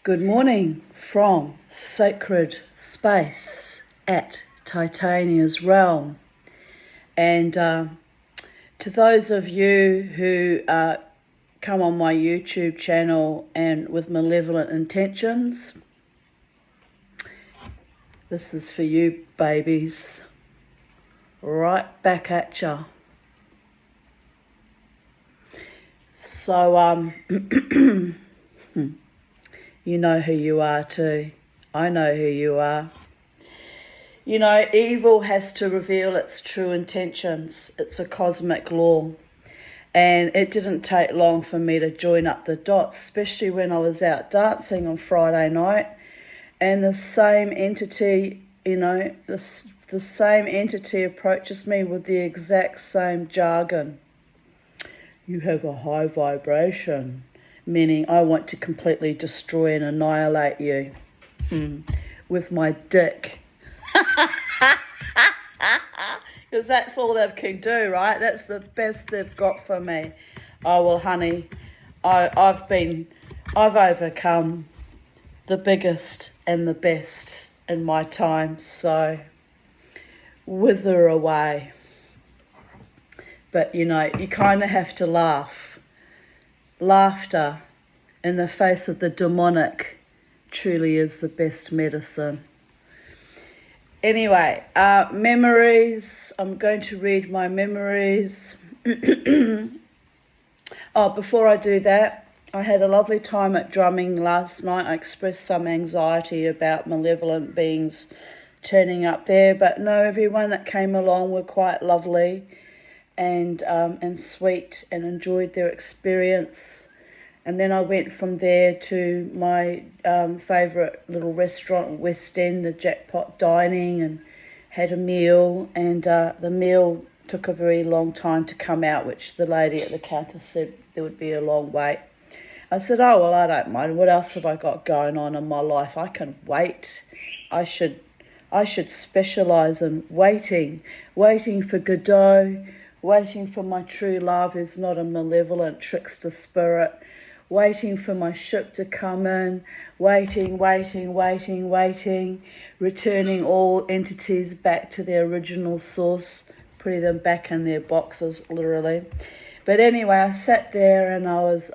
Good morning from Sacred Space at Titania's Realm. And to those of you who come on my YouTube channel and with malevolent intentions, this is for you, babies. Right back at ya. So, you know who you are too. I know who you are. You know, evil has to reveal its true intentions. It's a cosmic law. And it didn't take long for me to join up the dots, especially when I was out dancing on Friday night. And the same entity, the same entity approaches me with the exact same jargon. You have a high vibration, meaning I want to completely destroy and annihilate you with my dick. Because that's all they can do, right? That's the best they've got for me. Oh, well, honey, I've overcome the biggest and the best in my time, so wither away. But, you kind of have to laugh. Laughter in the face of the demonic truly is the best medicine. Anyway, memories. I'm going to read my memories. Oh, before I do that, I had a lovely time at drumming last night. I expressed some anxiety about malevolent beings turning up there, but no, everyone that came along were quite lovely and sweet and enjoyed their experience. And then I went from there to my favourite little restaurant, West End, the Jackpot Dining, and had a meal. And the meal took a very long time to come out, which the lady at the counter said there would be a long wait. I said, oh, well, I don't mind. What else have I got going on in my life? I can wait. I should specialise in waiting for Godot, waiting for my true love who's not a malevolent trickster spirit, waiting for my ship to come in, waiting, returning all entities back to their original source, putting them back in their boxes, literally. But anyway, I sat there and I was,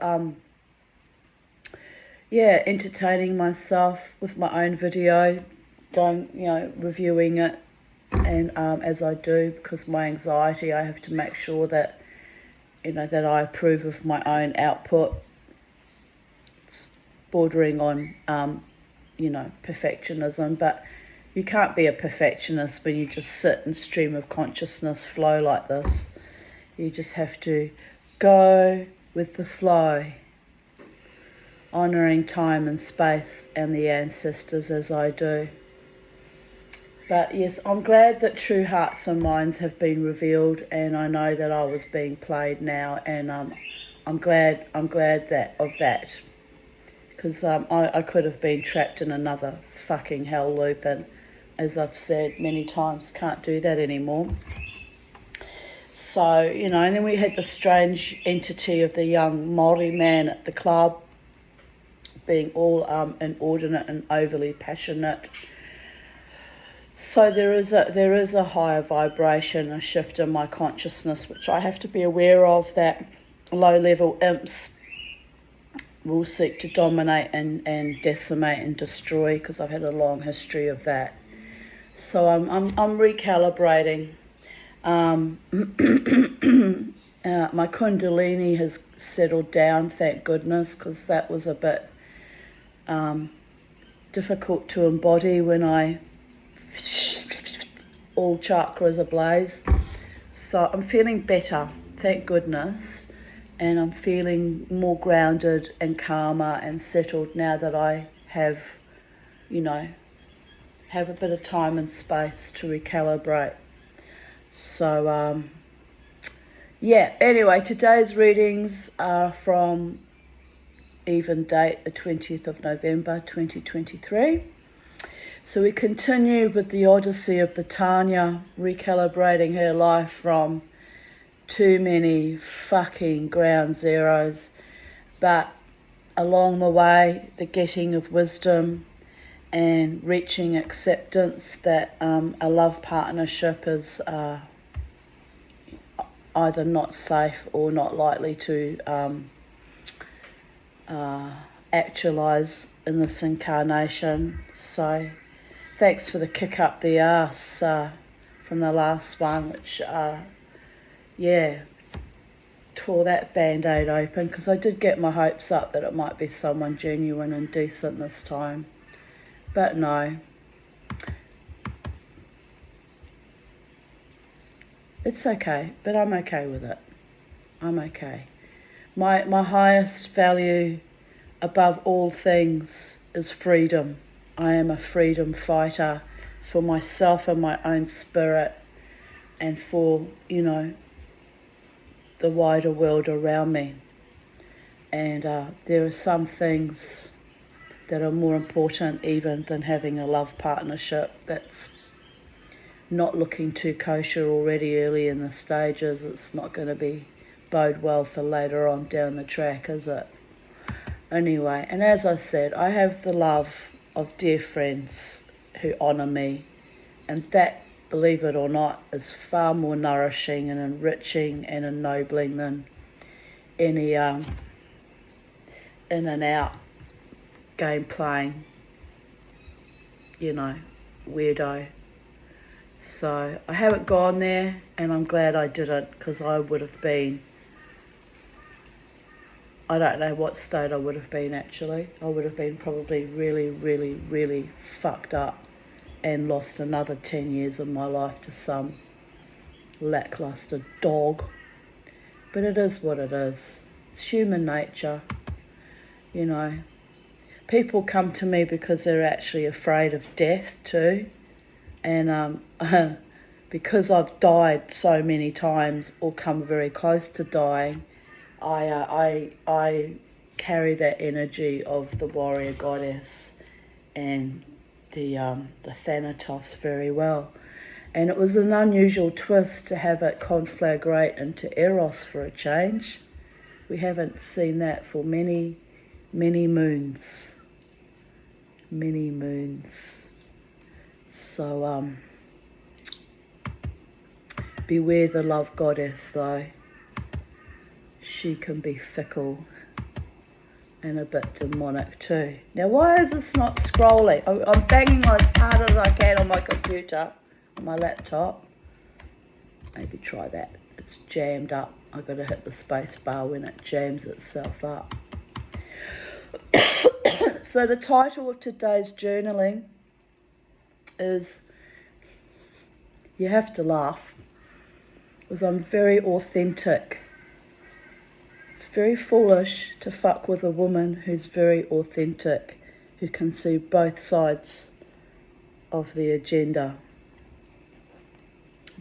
entertaining myself with my own video, going, reviewing it. And as I do, because my anxiety, I have to make sure that, that I approve of my own output. It's bordering on, perfectionism, but you can't be a perfectionist when you just sit and stream of consciousness flow like this. You just have to go with the flow, honouring time and space and the ancestors as I do. But yes, I'm glad that true hearts and minds have been revealed, and I know that I was being played now, and I'm glad that, because I could have been trapped in another fucking hell loop, and as I've said many times, can't do that anymore. So, and then we had the strange entity of the young Māori man at the club being all inordinate and overly passionate. So there is a higher vibration, a shift in my consciousness, which I have to be aware of, that low-level imps will seek to dominate and decimate and destroy, because I've had a long history of that. So I'm recalibrating. My Kundalini has settled down, thank goodness, because that was a bit difficult to embody when I all chakras ablaze. So I'm feeling better, thank goodness, and I'm feeling more grounded and calmer and settled now that I have a bit of time and space to recalibrate. So anyway, today's readings are from even date, the 20th of November 2023. So we continue with the Odyssey of the Tanya, recalibrating her life from too many fucking ground zeros. But along the way, the getting of wisdom and reaching acceptance that a love partnership is either not safe or not likely to actualise in this incarnation. So thanks for the kick up the arse from the last one, which tore that band-aid open, because I did get my hopes up that it might be someone genuine and decent this time, but no. It's okay, but I'm okay with it. I'm okay. My highest value above all things is freedom. I am a freedom fighter for myself and my own spirit, and for, the wider world around me. And there are some things that are more important even than having a love partnership that's not looking too kosher already early in the stages. It's not going to bode well for later on down the track, is it? Anyway, and as I said, I have the love of dear friends who honour me, and that, believe it or not, is far more nourishing and enriching and ennobling than any in and out game playing, weirdo. So I haven't gone there, and I'm glad I didn't, because I would have been, I don't know what state I would have been actually. I would have been probably really, really, really fucked up and lost another 10 years of my life to some lackluster dog. But it is what it is. It's human nature, People come to me because they're actually afraid of death too. And because I've died so many times or come very close to dying, I carry that energy of the warrior goddess and the Thanatos very well. And it was an unusual twist to have it conflagrate into Eros for a change. We haven't seen that for many, many moons. Many moons. So beware the love goddess, though. She can be fickle and a bit demonic too. Now, why is this not scrolling? I'm banging as hard as I can on my computer, on my laptop. Maybe try that. It's jammed up. I've got to hit the space bar when it jams itself up. So the title of today's journaling is, you have to laugh, because I'm very authentic. It's very foolish to fuck with a woman who's very authentic, who can see both sides of the agenda.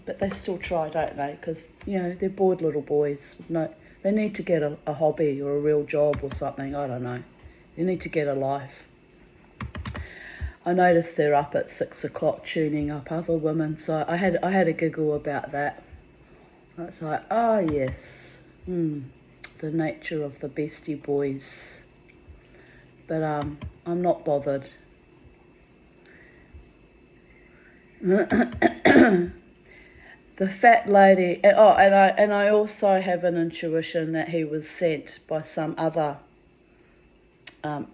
But they still try, don't they? Because, they're bored little boys. No, they need to get a hobby or a real job or something, I don't know. They need to get a life. I noticed they're up at 6 o'clock tuning up other women, so I had a giggle about that. It's like, yes, the nature of the bestie boys. But I'm not bothered. The fat lady, and I also have an intuition that he was sent by some other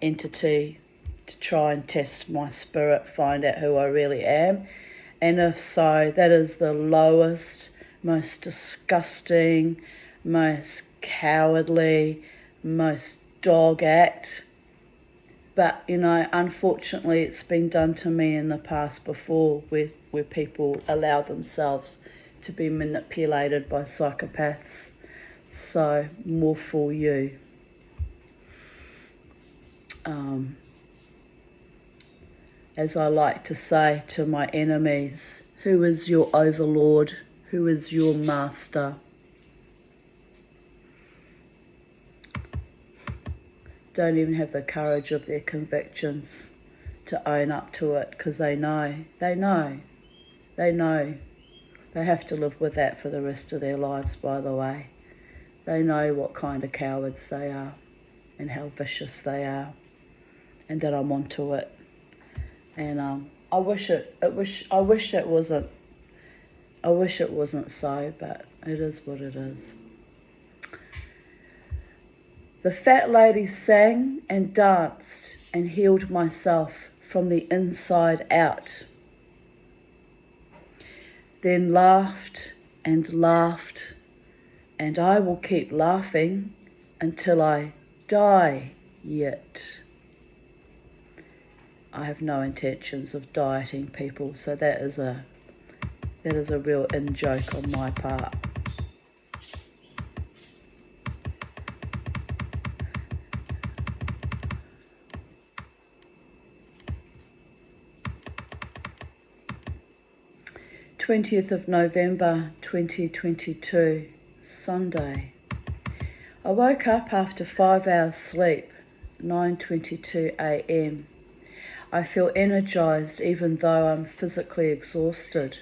entity to try and test my spirit, find out who I really am. And if so, that is the lowest, most disgusting, most cowardly, most dog act. But, unfortunately it's been done to me in the past before, where people allow themselves to be manipulated by psychopaths. So, more for you. As I like to say to my enemies, who is your overlord? Who is your master? Don't even have the courage of their convictions to own up to it, because they know. They have to live with that for the rest of their lives, by the way. They know what kind of cowards they are. and how vicious they are, and that I'm onto it. And I wish it wasn't. I wish it wasn't so, but it is what it is. The fat lady sang and danced and healed myself from the inside out. Then laughed, and I will keep laughing until I die yet. I have no intentions of dieting, people, so that is a real in-joke on my part. November 20th, 2022, Sunday. I woke up after 5 hours sleep, 9:22 a.m. I feel energized even though I'm physically exhausted,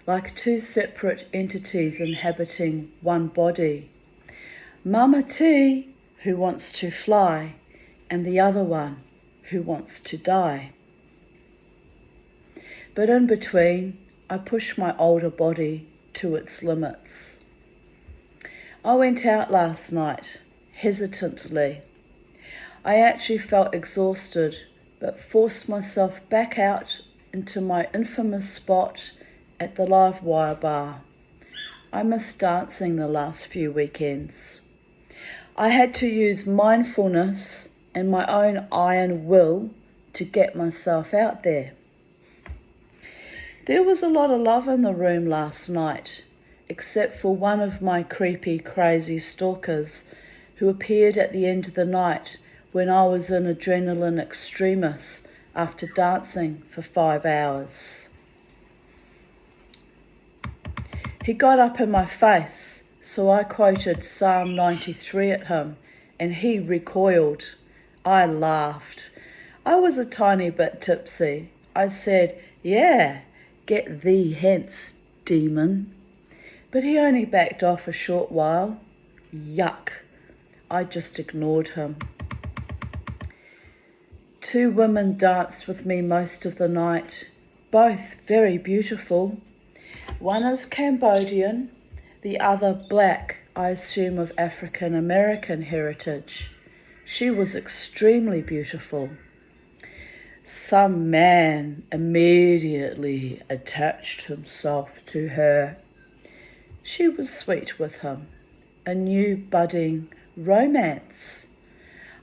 like two separate entities inhabiting one body. Mama T, who wants to fly, and the other one, who wants to die. But in between, I push my older body to its limits. I went out last night, hesitantly. I actually felt exhausted, but forced myself back out into my infamous spot at the Live Wire bar. I missed dancing the last few weekends. I had to use mindfulness and my own iron will to get myself out there. There was a lot of love in the room last night, except for one of my creepy, crazy stalkers who appeared at the end of the night when I was in adrenaline extremis after dancing for 5 hours. He got up in my face, so I quoted Psalm 93 at him, and he recoiled. I laughed. I was a tiny bit tipsy. I said, "Yeah, get thee hence, demon." But he only backed off a short while. Yuck. I just ignored him. 2 women danced with me most of the night, both very beautiful. One is Cambodian, the other black, I assume of African American heritage. She was extremely beautiful. Some man immediately attached himself to her. She was sweet with him, a new budding romance.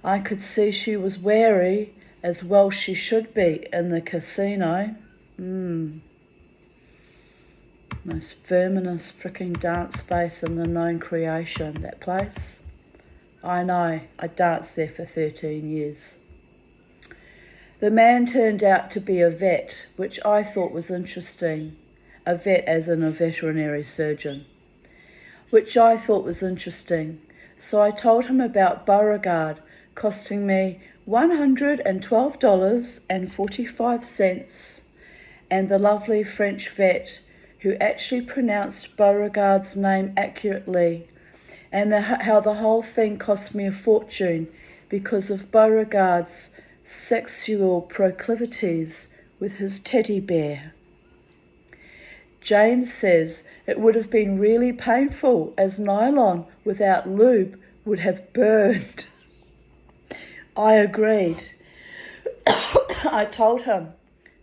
I could see she was wary, as well she should be, in the casino. Most feminist fricking dance space in the known creation, that place. I know, I danced there for 13 years. The man turned out to be a vet, which I thought was interesting. A vet as in a veterinary surgeon, which I thought was interesting. So I told him about Beauregard costing me $112.45, and the lovely French vet who actually pronounced Beauregard's name accurately, and how the whole thing cost me a fortune because of Beauregard's sexual proclivities with his teddy bear. James says it would have been really painful, as nylon without lube would have burned. I agreed. I told him,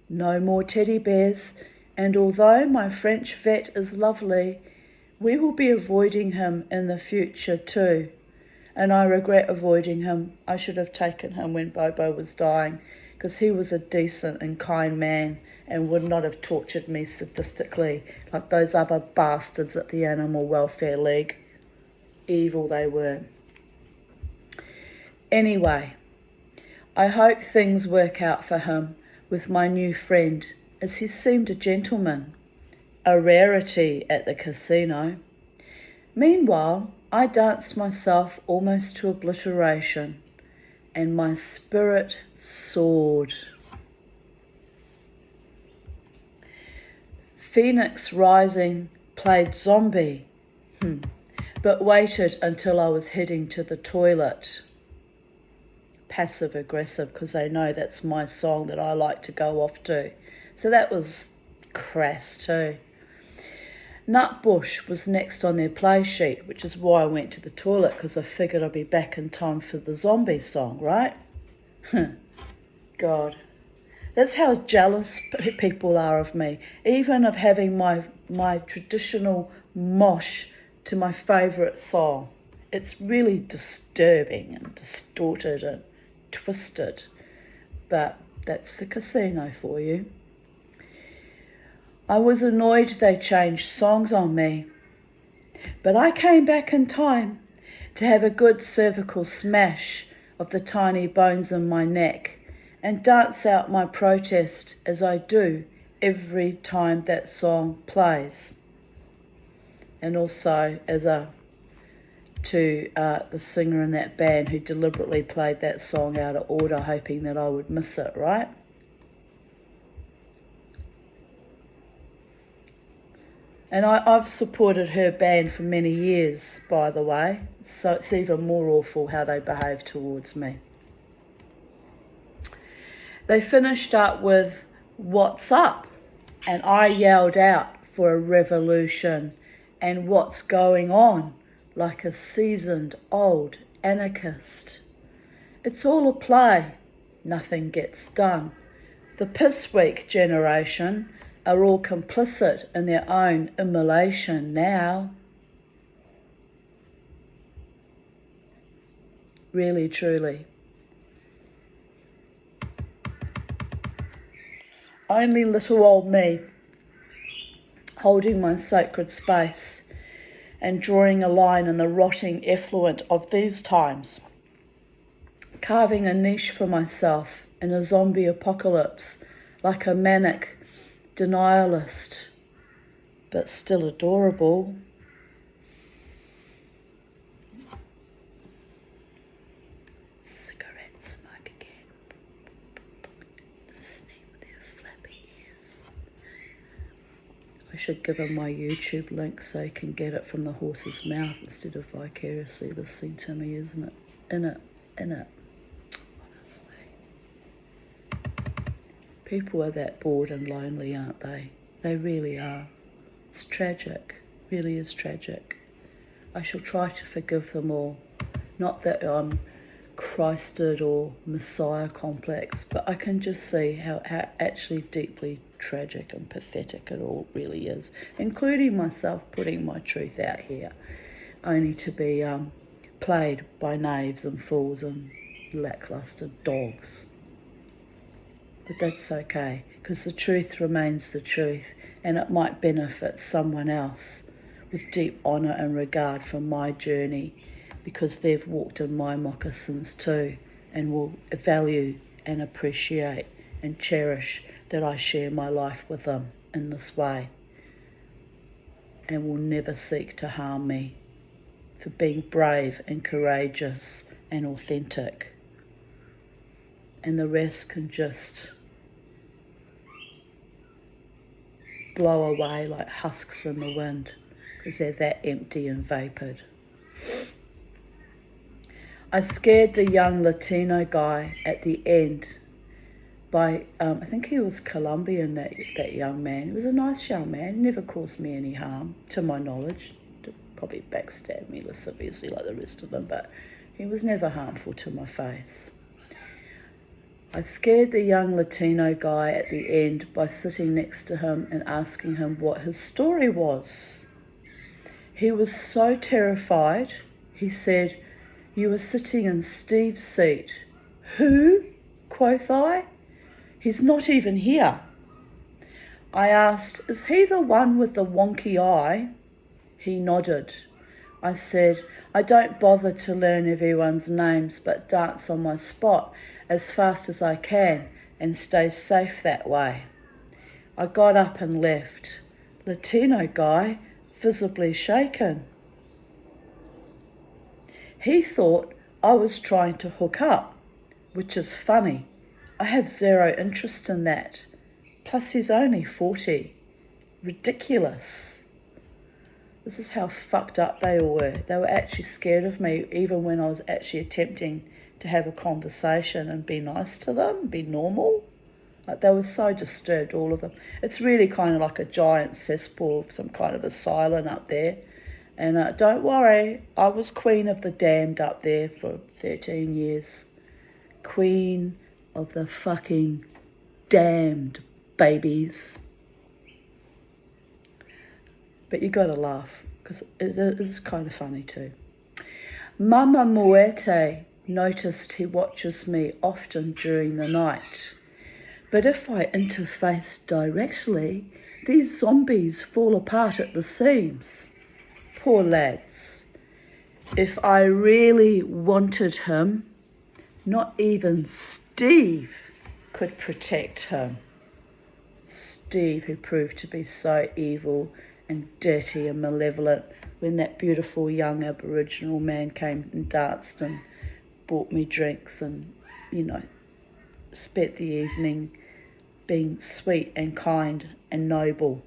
no more teddy bears, and although my French vet is lovely, we will be avoiding him in the future too. And I regret avoiding him. I should have taken him when Bobo was dying, because he was a decent and kind man and would not have tortured me sadistically like those other bastards at the Animal Welfare League. Evil they were. Anyway, I hope things work out for him with my new friend, as he seemed a gentleman, a rarity at the casino. Meanwhile, I danced myself almost to obliteration, and my spirit soared. Phoenix Rising played Zombie, but waited until I was heading to the toilet. passive aggressive because they know that's my song that I like to go off to. So that was crass too. Nutbush was next on their play sheet, which is why I went to the toilet, because I figured I'd be back in time for the zombie song, right? God. That's how jealous people are of me, even of having my traditional mosh to my favourite song. It's really disturbing and distorted and twisted, but that's the casino for you. I was annoyed they changed songs on me, but I came back in time to have a good cervical smash of the tiny bones in my neck and dance out my protest as I do every time that song plays. And also to the singer in that band who deliberately played that song out of order, hoping that I would miss it, right? And I've supported her band for many years, by the way, so it's even more awful how they behave towards me. They finished up with "What's Up?" and I yelled out for a revolution and "What's going on?" like a seasoned old anarchist. It's all a play, nothing gets done. The pissweak generation are all complicit in their own immolation now. Really, truly. Only little old me, holding my sacred space and drawing a line in the rotting effluent of these times, carving a niche for myself in a zombie apocalypse like a manic denialist, but still adorable. Cigarette smoke again. The snake with their flappy ears. I should give him my YouTube link so he can get it from the horse's mouth instead of vicariously listening to me, isn't it? In it. Honestly. People are that bored and lonely, aren't they? They really are. It's tragic, really is tragic. I shall try to forgive them all. Not that I'm Christed or Messiah complex, but I can just see how actually deeply tragic and pathetic it all really is, including myself putting my truth out here, only to be played by knaves and fools and lacklustre dogs. But that's okay, because the truth remains the truth, and it might benefit someone else with deep honour and regard for my journey, because they've walked in my moccasins too, and will value and appreciate and cherish that I share my life with them in this way, and will never seek to harm me for being brave and courageous and authentic. And the rest can just blow away like husks in the wind, because they're that empty and vapoured. I scared the young Latino guy at the end by, I think he was Colombian, that young man. He was a nice young man, he never caused me any harm, to my knowledge. Probably backstabbed me lasciviously like the rest of them, but he was never harmful to my face. I scared the young Latino guy at the end by sitting next to him and asking him what his story was. He was so terrified, he said, "You were sitting in Steve's seat." "Who?" quoth I. "He's not even here." I asked, "Is he the one with the wonky eye?" He nodded. I said, "I don't bother to learn everyone's names, but dance on my spot as fast as I can and stay safe that way." I got up and left. Latino guy, visibly shaken. He thought I was trying to hook up, which is funny. I have zero interest in that. Plus he's only 40. Ridiculous. This is how fucked up they all were. They were actually scared of me even when I was actually attempting to have a conversation and be nice to them, be normal. Like, they were so disturbed, all of them. It's really kind of like a giant cesspool of some kind of asylum up there. And don't worry, I was queen of the damned up there for 13 years. Queen of the fucking damned, babies. But you gotta laugh, because it is kind of funny too. Mama Moete noticed he watches me often during the night. But if I interface directly, these zombies fall apart at the seams. Poor lads. If I really wanted him, not even Steve could protect him. Steve, who proved to be so evil and dirty and malevolent when that beautiful young Aboriginal man came and danced and bought me drinks and, spent the evening being sweet and kind and noble.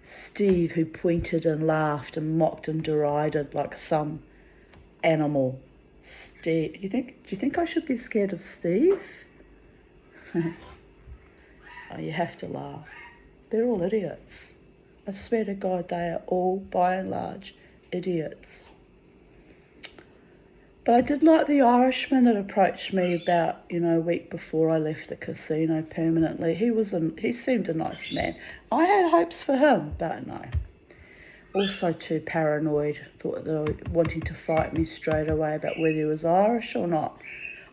Steve, who pointed and laughed and mocked and derided like some animal. Steve, do you think I should be scared of Steve? Oh, you have to laugh. They're all idiots. I swear to God, they are all, by and large, idiots. But I did like the Irishman that approached me about, a week before I left the casino permanently. He seemed a nice man. I had hopes for him, but no. Also too paranoid, thought that they were wanting to fight me straight away about whether he was Irish or not.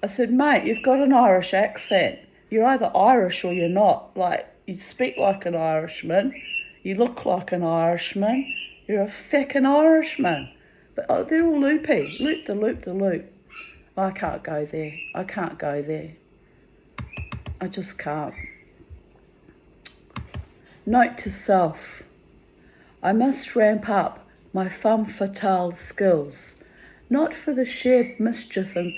I said, mate, you've got an Irish accent. You're either Irish or you're not. Like, you speak like an Irishman. You look like an Irishman. You're a feckin' Irishman. But they're all loopy. Loop the loop the loop. I can't go there. I can't go there. I just can't. Note to self. I must ramp up my femme fatale skills. Not for the sheer mischief and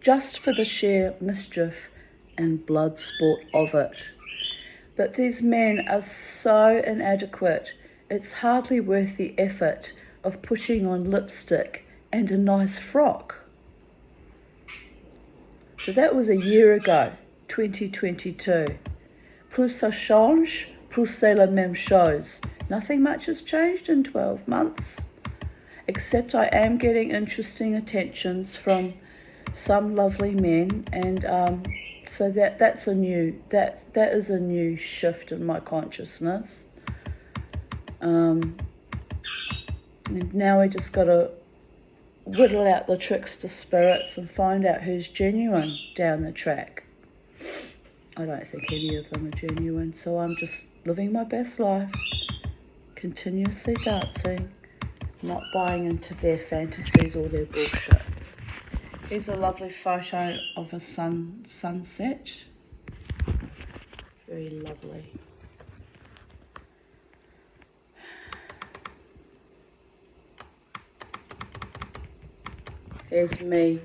just for the sheer mischief and blood sport of it. But these men are so inadequate, it's hardly worth the effort of putting on lipstick and a nice frock. So that was a year ago, 2022. Plus ça change, plus c'est la même chose. Nothing much has changed in 12 months, except I am getting interesting attentions from some lovely men, and so that is a new shift in my consciousness. And now we just got to whittle out the trickster spirits and find out who's genuine down the track. I don't think any of them are genuine, so I'm just living my best life, continuously dancing, not buying into their fantasies or their bullshit. Here's a lovely photo of a sunset. Very lovely. Here's me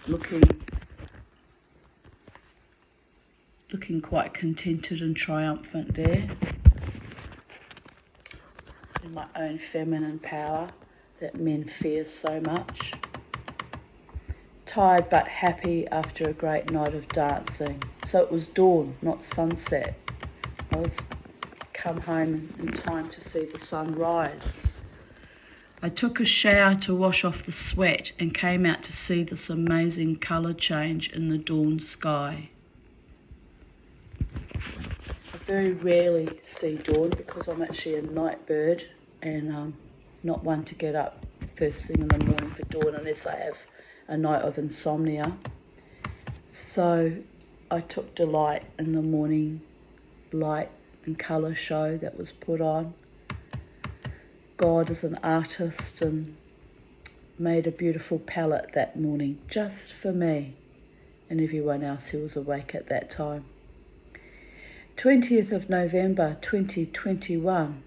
looking quite contented and triumphant there in my own feminine power that men fear so much. Tired but happy after a great night of dancing. So it was dawn, not sunset. I was come home in time to see the sun rise. I took a shower to wash off the sweat and came out to see this amazing colour change in the dawn sky. I very rarely see dawn because I'm actually a night bird and not one to get up first thing in the morning for dawn unless I have a night of insomnia. So I took delight in the morning light and colour show that was put on. God is an artist and made a beautiful palette that morning just for me and everyone else who was awake at that time. 20th of November 2021.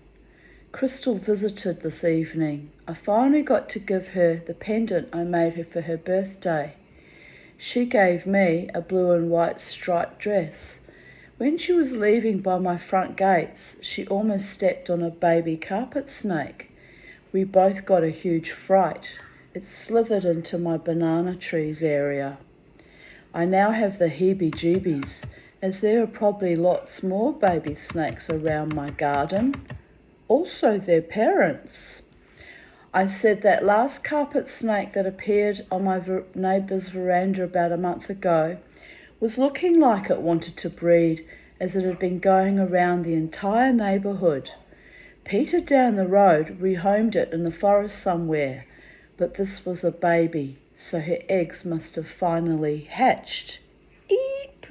Crystal visited this evening. I finally got to give her the pendant I made her for her birthday. She gave me a blue and white striped dress. When she was leaving by my front gates, she almost stepped on a baby carpet snake. We both got a huge fright. It slithered into my banana trees area. I now have the heebie-jeebies, as there are probably lots more baby snakes around my garden. Also their parents. I said that last carpet snake that appeared on my neighbour's veranda about a month ago was looking like it wanted to breed, as it had been going around the entire neighbourhood. Peter down the road rehomed it in the forest somewhere, but this was a baby, so her eggs must have finally hatched. Eep!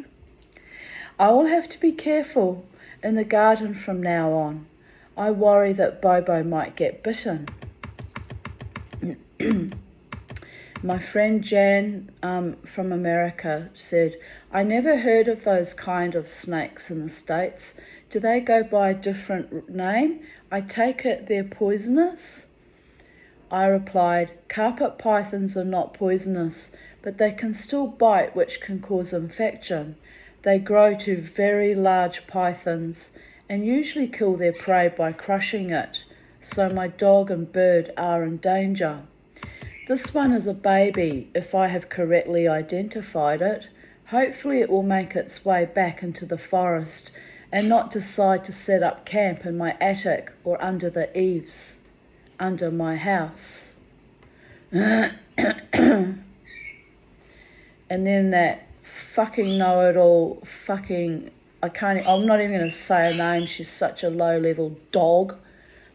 I will have to be careful in the garden from now on. I worry that Bobo might get bitten. My friend Jan from America said, I never heard of those kind of snakes in the States. Do they go by a different name? I take it they're poisonous? I replied, carpet pythons are not poisonous, but they can still bite, which can cause infection. They grow to very large pythons and usually kill their prey by crushing it, so my dog and bird are in danger. This one is a baby, if I have correctly identified it. Hopefully it will make its way back into the forest and not decide to set up camp in my attic or under the eaves, under my house. And then that fucking know-it-all I'm not even going to say her name, she's such a low-level dog.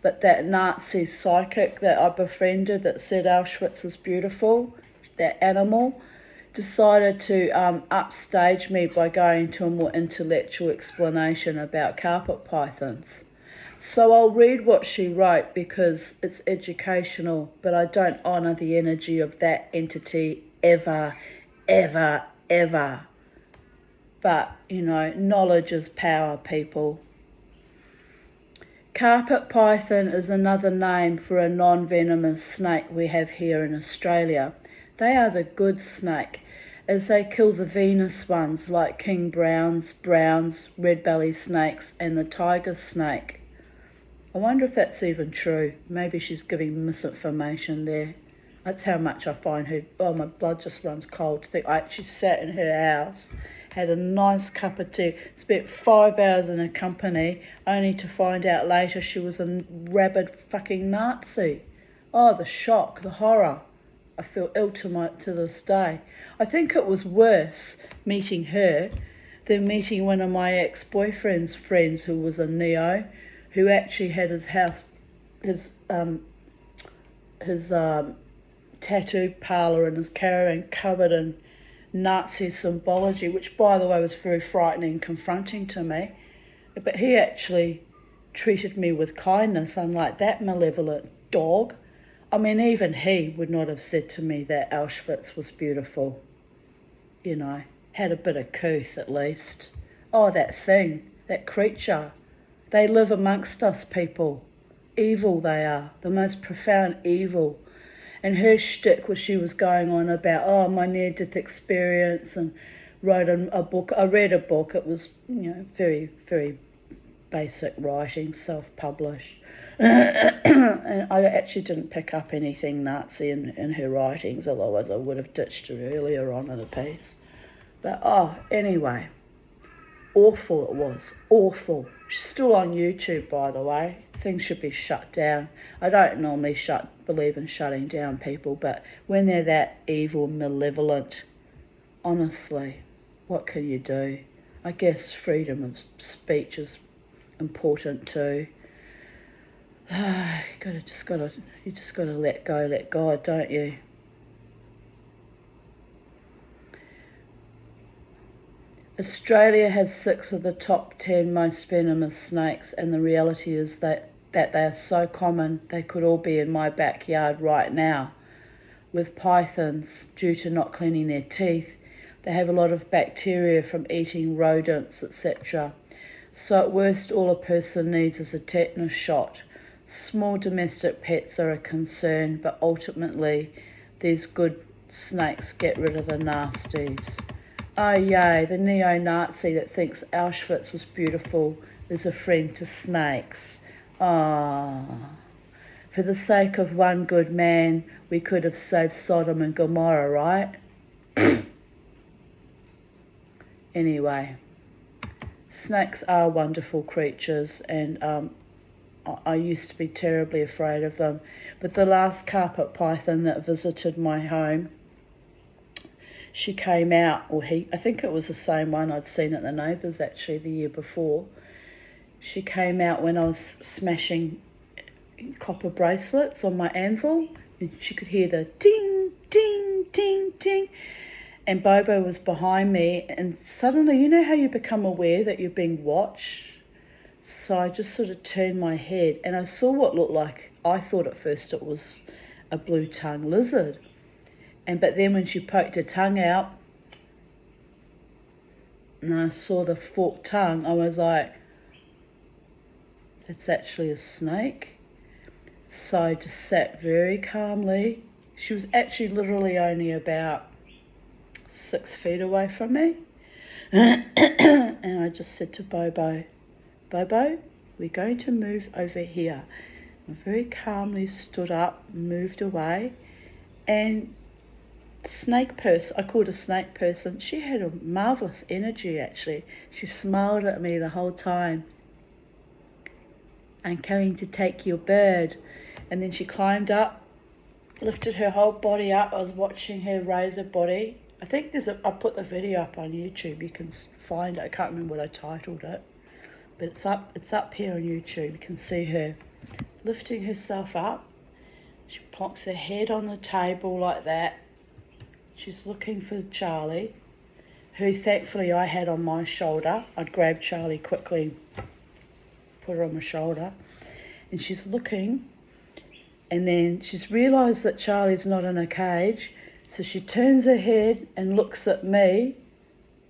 But that Nazi psychic that I befriended that said Auschwitz is beautiful, that animal, decided to upstage me by going to a more intellectual explanation about carpet pythons. So I'll read what she wrote because it's educational, but I don't honour the energy of that entity ever, ever, ever. But, knowledge is power, people. Carpet python is another name for a non-venomous snake we have here in Australia. They are the good snake, as they kill the Venus ones like king browns, red belly snakes and the tiger snake. I wonder if that's even true. Maybe she's giving misinformation there. That's how much I find her. Oh, my blood just runs cold to think I actually sat in her house, had a nice cup of tea, spent 5 hours in her company, only to find out later she was a rabid fucking Nazi. Oh, the shock, the horror. I feel ill to this day. I think it was worse meeting her than meeting one of my ex-boyfriend's friends who was a neo, who actually had his house, his tattoo parlour in his caravan covered in Nazi symbology, which by the way was very frightening and confronting to me. But he actually treated me with kindness, unlike that malevolent dog. I mean, even he would not have said to me that Auschwitz was beautiful. Had a bit of couth at least. Oh, that thing, that creature. They live amongst us, people. Evil they are, the most profound evil. And her shtick was she was going on about, my near-death experience, and wrote a book. I read a book. It was, very, very basic writing, self-published. And I actually didn't pick up anything Nazi in her writings, otherwise I would have ditched her earlier on in a piece. But, anyway, awful it was, awful. She's still on YouTube, by the way. Things should be shut down. I don't normally believe in shutting down people, but when they're that evil, malevolent, honestly, what can you do? I guess freedom of speech is important too. You just gotta let go, let God, don't you? Australia has 6 of the top 10 most venomous snakes, and the reality is that they are so common they could all be in my backyard right now. With pythons, due to not cleaning their teeth, they have a lot of bacteria from eating rodents, etc. So at worst, all a person needs is a tetanus shot. Small domestic pets are a concern, but ultimately these good snakes get rid of the nasties. Oh yay, the neo-Nazi that thinks Auschwitz was beautiful is a friend to snakes. Ah, For the sake of one good man, we could have saved Sodom and Gomorrah, right? Anyway, snakes are wonderful creatures, and I used to be terribly afraid of them. But the last carpet python that visited my home, she came out, I think it was the same one I'd seen at the neighbours actually the year before. She came out when I was smashing copper bracelets on my anvil, and she could hear the ding, ding, ding, ding. And Bobo was behind me, and suddenly, you know how you become aware that you're being watched? So I just sort of turned my head, and I saw what looked like, I thought at first it was a blue-tongued lizard. But then when she poked her tongue out, and I saw the forked tongue, I was like, it's actually a snake. So I just sat very calmly. She was actually literally only about 6 feet away from me. And I just said to Bobo, Bobo, we're going to move over here. I very calmly stood up, moved away, and the snake person, I called her snake person, she had a marvellous energy actually. She smiled at me the whole time. I'm going to take your bird. And then she climbed up, lifted her whole body up. I was watching her raise her body. I think I put the video up on YouTube. You can find it. I can't remember what I titled it. But it's up here on YouTube. You can see her lifting herself up. She plonks her head on the table like that. She's looking for Charlie, who thankfully I had on my shoulder. I'd grabbed Charlie quickly, put her on my shoulder, and she's looking, and then she's realised that Charlie's not in a cage, so she turns her head and looks at me,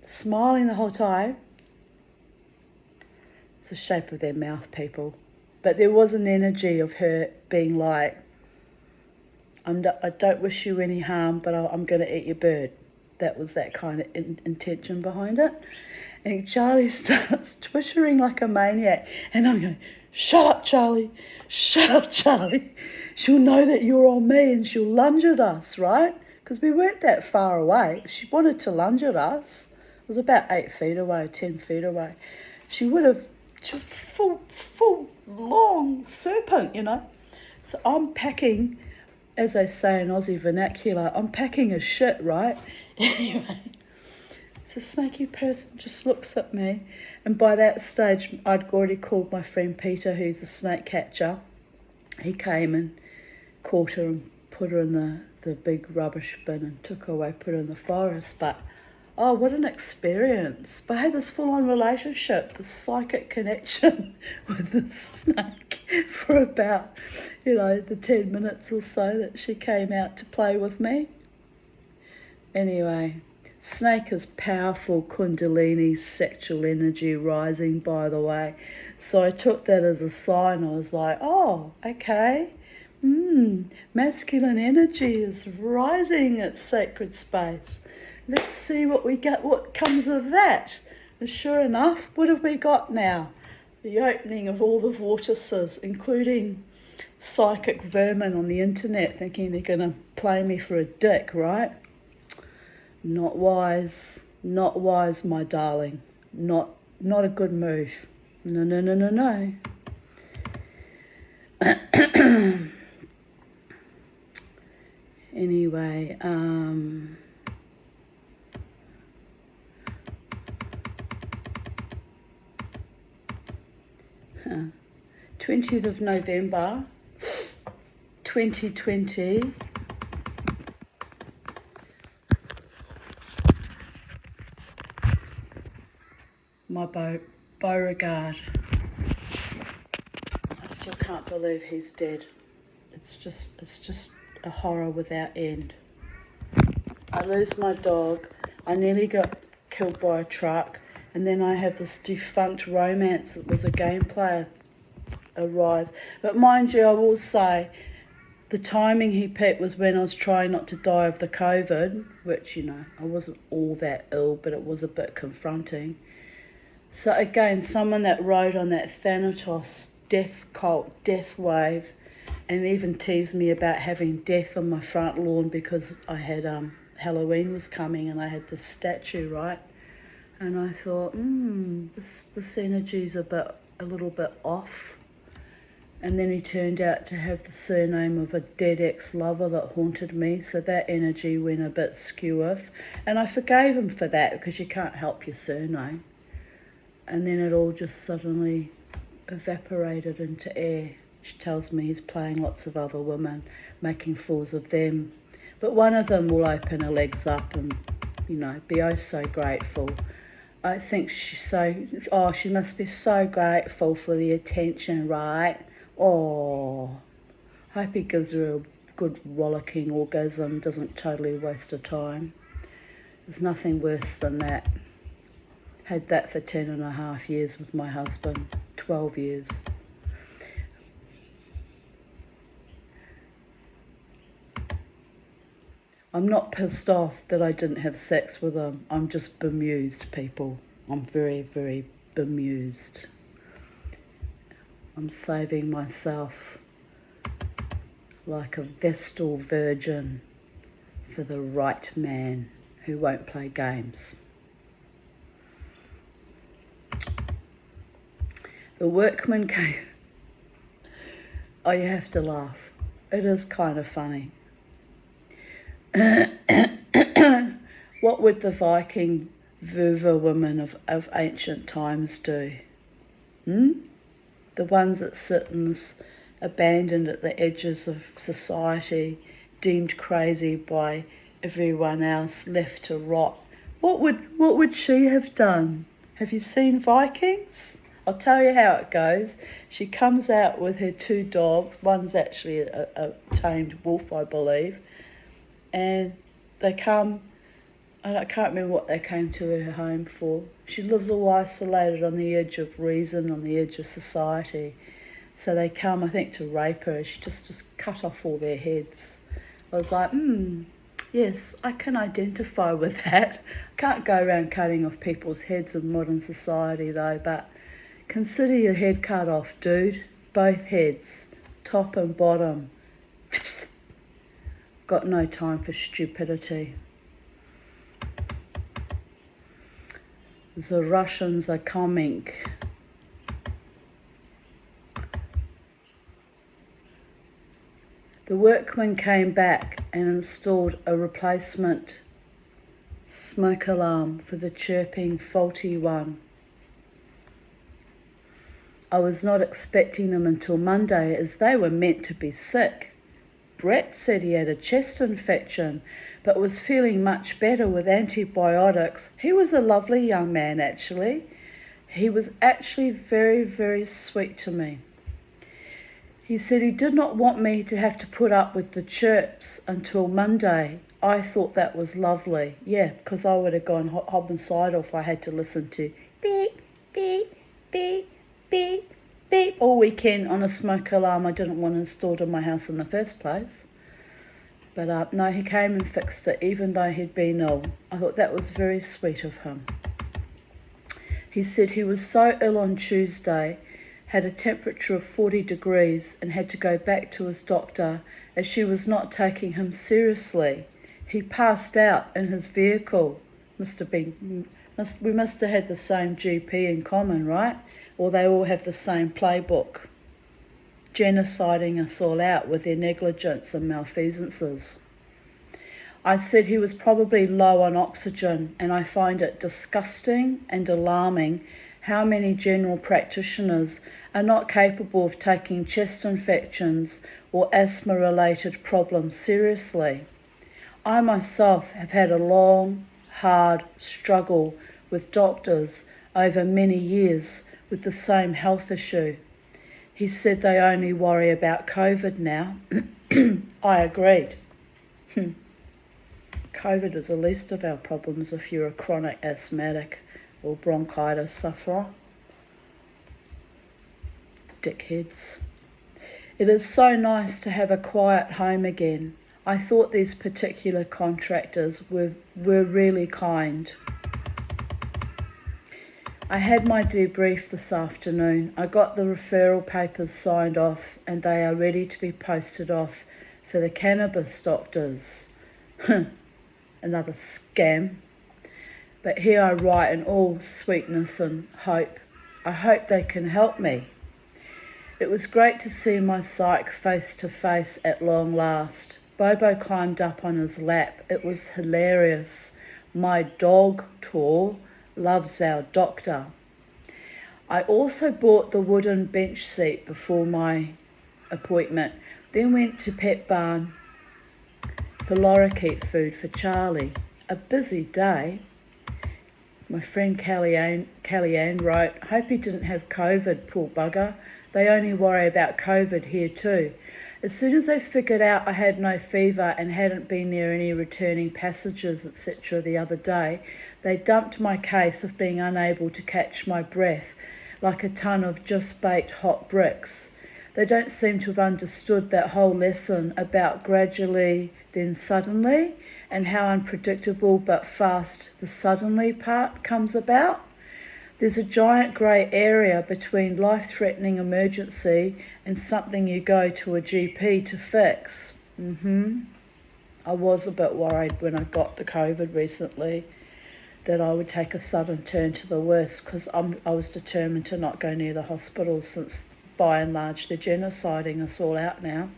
smiling the whole time. It's the shape of their mouth, people. But there was an energy of her being like, I don't wish you any harm, but I'm going to eat your bird. That was that kind of intention behind it. And Charlie starts twittering like a maniac. And I'm going, shut up, Charlie. Shut up, Charlie. She'll know that you're on me and she'll lunge at us, right? Because we weren't that far away. If she wanted to lunge at us, it was about 8 feet away, 10 feet away. She would have just full, long serpent, you know. So I'm packing, as they say in Aussie vernacular, I'm packing a shit, right? Anyway, so snaky person just looks at me, and by that stage I'd already called my friend Peter, who's a snake catcher. He came and caught her and put her in the big rubbish bin and took her away, put her in the forest. But oh, what an experience. But I had this full-on relationship, this psychic connection with the snake for about, the 10 minutes or so that she came out to play with me. Anyway, snake is powerful Kundalini sexual energy rising, by the way. So I took that as a sign. I was like, oh, okay. Masculine energy is rising at sacred space. Let's see what we get, what comes of that. And sure enough, what have we got now? The opening of all the vortices, including psychic vermin on the internet thinking they're going to play me for a dick, right? Not wise, my darling. Not a good move. No. Anyway, 20th of November, 2020. My Beauregard. I still can't believe he's dead. It's just a horror without end. I lose my dog. I nearly got killed by a truck. And then I have this defunct romance that was a game player arise. But mind you, I will say, the timing he picked was when I was trying not to die of the COVID, which, I wasn't all that ill, but it was a bit confronting. So again, someone that rode on that Thanatos death cult, death wave, and even teased me about having death on my front lawn because I had Halloween was coming and I had this statue, right? And I thought, this energy's a little bit off. And then he turned out to have the surname of a dead ex-lover that haunted me, so that energy went a bit skew-off. And I forgave him for that because you can't help your surname. And then it all just suddenly evaporated into air. She tells me he's playing lots of other women, making fools of them. But one of them will open her legs up and, be oh so grateful. I think she must be so grateful for the attention, right? Oh, hope he gives her a good rollicking orgasm, doesn't totally waste her time. There's nothing worse than that. Had that for 10.5 years with my husband, 12 years. I'm not pissed off that I didn't have sex with him. I'm just bemused, people. I'm very, very bemused. I'm saving myself like a Vestal virgin for the right man who won't play games. The workman came. Oh, you have to laugh. It is kind of funny. What would the Viking Vuva women of ancient times do? The ones that sit abandoned at the edges of society, deemed crazy by everyone else, left to rot. What would she have done? Have you seen Vikings? I'll tell you how it goes. She comes out with her 2 dogs. One's actually a tamed wolf, I believe. And they come, and I can't remember what they came to her home for. She lives all isolated on the edge of reason, on the edge of society. So they come, I think, to rape her. She just cut off all their heads. I was like, yes, I can identify with that. I can't go around cutting off people's heads in modern society, though, but consider your head cut off, dude. Both heads, top and bottom. Got no time for stupidity. The Russians are coming. The workman came back and installed a replacement smoke alarm for the chirping faulty one. I was not expecting them until Monday, as they were meant to be sick. Brett said he had a chest infection, but was feeling much better with antibiotics. He was a lovely young man, actually. He was actually very, very sweet to me. He said he did not want me to have to put up with the chirps until Monday. I thought that was lovely. Yeah, because I would have gone homicidal if I had to listen to beep, beep, beep, beep, beep all weekend on a smoke alarm I didn't want installed in my house in the first place. But no, he came and fixed it, even though he'd been ill. I thought that was very sweet of him. He said he was so ill on Tuesday, had a temperature of 40 degrees and had to go back to his doctor as she was not taking him seriously. He passed out in his vehicle. We must have had the same GP in common, right? Or they all have the same playbook, genociding us all out with their negligence and malfeasances. I said he was probably low on oxygen, and I find it disgusting and alarming how many general practitioners are not capable of taking chest infections or asthma-related problems seriously. I myself have had a long, hard struggle with doctors over many years with the same health issue. He said they only worry about COVID now. I agreed. COVID is the least of our problems if you're a chronic asthmatic or bronchitis sufferer. Dickheads. It is so nice to have a quiet home again. I thought these particular contractors were really kind. I had my debrief this afternoon. I got the referral papers signed off and they are ready to be posted off for the cannabis doctors. Another scam. But here I write in all sweetness and hope. I hope they can help me. It was great to see my psych face to face at long last. Bobo climbed up on his lap. It was hilarious. My dog, Tor, loves our doctor. I also bought the wooden bench seat before my appointment, then went to Pet Barn for lorikeet food for Charlie. A busy day. My friend Kellyanne wrote, hope he didn't have COVID, poor bugger. They only worry about COVID here too. As soon as they figured out I had no fever and hadn't been near any returning passengers, etc. the other day, they dumped my case of being unable to catch my breath like a ton of just baked hot bricks. They don't seem to have understood that whole lesson about gradually, then suddenly, and how unpredictable but fast the suddenly part comes about. There's a giant grey area between life-threatening emergency and something you go to a GP to fix. I was a bit worried when I got the COVID recently that I would take a sudden turn to the worst because I was determined to not go near the hospital since, by and large, they're genociding us all out now.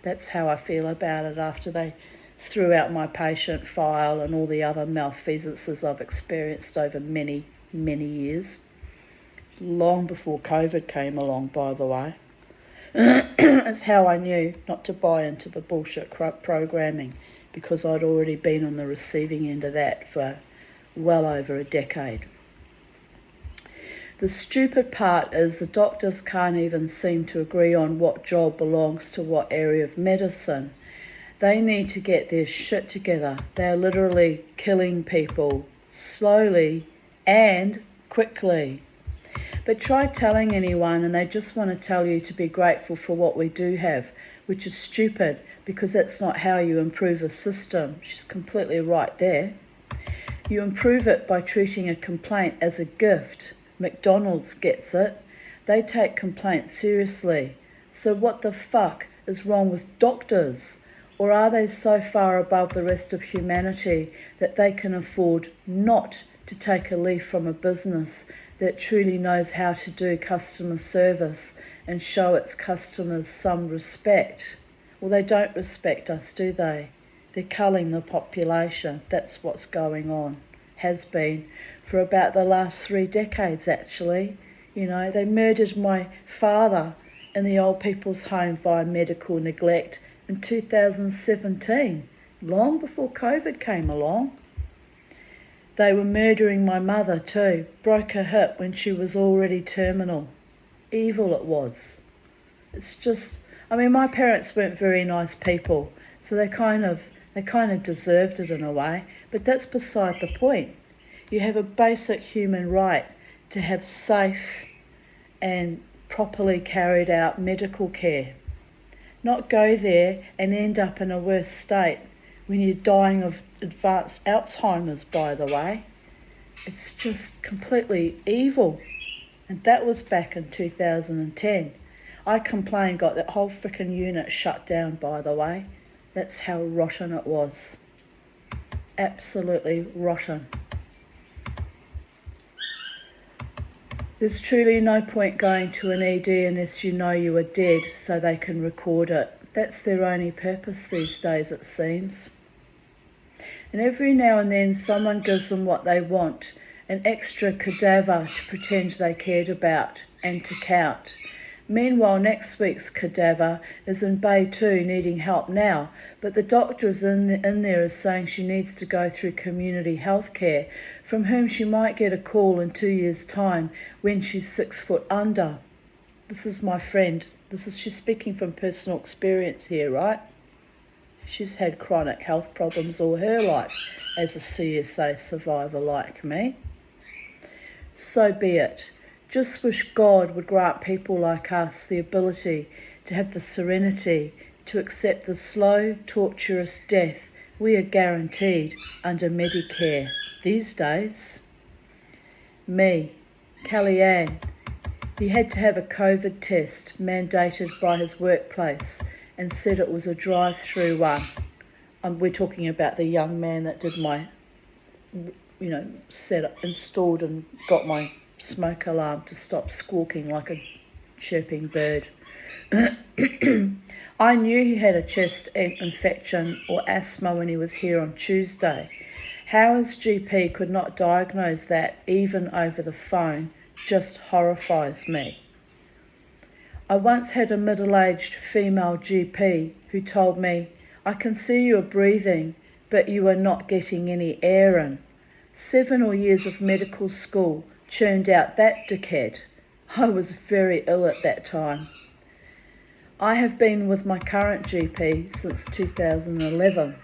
That's how I feel about it after they threw out my patient file and all the other malfeasances I've experienced over many years. Long before COVID came along, by the way. That's how I knew not to buy into the bullshit programming, because I'd already been on the receiving end of that for well over a decade. The stupid part is the doctors can't even seem to agree on what job belongs to what area of medicine. They need to get their shit together. They're literally killing people slowly and quickly. But try telling anyone and they just want to tell you to be grateful for what we do have, which is stupid because that's not how you improve a system. She's completely right there. You improve it by treating a complaint as a gift. McDonald's gets it. They take complaints seriously. So what the fuck is wrong with doctors? Or are they so far above the rest of humanity that they can afford not to take a leaf from a business that truly knows how to do customer service and show its customers some respect? Well, they don't respect us, do they? They're culling the population. That's what's going on. Has been for about the last 3 decades, actually. You know, they murdered my father in the old people's home via medical neglect in 2017, long before COVID came along. They were murdering my mother too, broke her hip when she was already terminal. Evil it was. It's just, I mean, my parents weren't very nice people, so they kind of deserved it in a way, but that's beside the point. You have a basic human right to have safe and properly carried out medical care. Not go there and end up in a worse state when you're dying of advanced Alzheimer's, by the way. It's just completely evil. And that was back in 2010. I complained, got that whole frickin' unit shut down, by the way. That's how rotten it was. Absolutely rotten. There's truly no point going to an ED unless you know you are dead so they can record it. That's their only purpose these days, it seems. And every now and then someone gives them what they want, an extra cadaver to pretend they cared about and to count. Meanwhile, next week's cadaver is in Bay 2 needing help now, but the doctor is in there is saying she needs to go through community health care, from whom she might get a call in 2 years' time when she's 6 foot under. This is my friend. She's speaking from personal experience here, right? She's had chronic health problems all her life as a CSA survivor like me. So be it. Just wish God would grant people like us the ability to have the serenity to accept the slow, torturous death we are guaranteed under Medicare these days. Me, Kellyanne. He had to have a COVID test mandated by his workplace and said it was a drive-through one. We're talking about the young man that did my, installed and got my smoke alarm to stop squawking like a chirping bird. I knew he had a chest infection or asthma when he was here on Tuesday. How his GP could not diagnose that even over the phone just horrifies me. I once had a middle-aged female GP who told me, "I can see you are breathing, but you are not getting any air in." 7 years of medical school churned out that dickhead. I was very ill at that time. I have been with my current GP since 2011.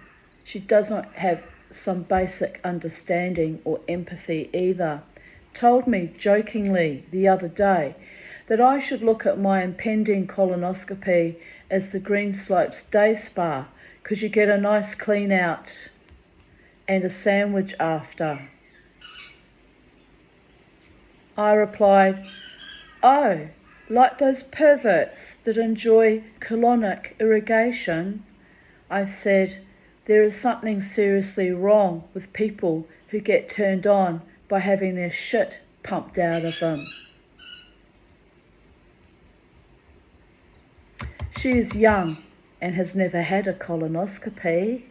She does not have some basic understanding or empathy either. Told me jokingly the other day that I should look at my impending colonoscopy as the Greenslopes Day Spa, because you get a nice clean out and a sandwich after. I replied, "Oh, like those perverts that enjoy colonic irrigation?" I said, "There is something seriously wrong with people who get turned on by having their shit pumped out of them." She is young and has never had a colonoscopy.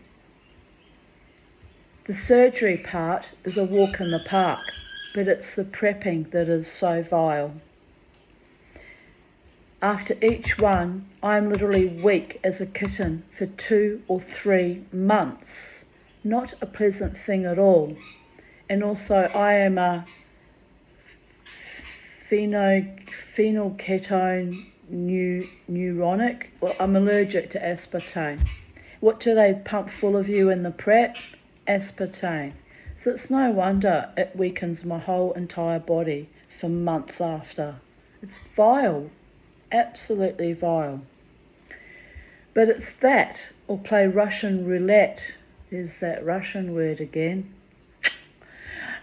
The surgery part is a walk in the park, but it's the prepping that is so vile. After each one, I'm literally weak as a kitten for 2 or 3 months. Not a pleasant thing at all. And also I am a phenylketone neuronic. Well, I'm allergic to aspartame. What do they pump full of you in the prep? Aspartame. So it's no wonder it weakens my whole entire body for months after. It's vile. Absolutely vile. But it's that, or play Russian roulette. There's that Russian word again.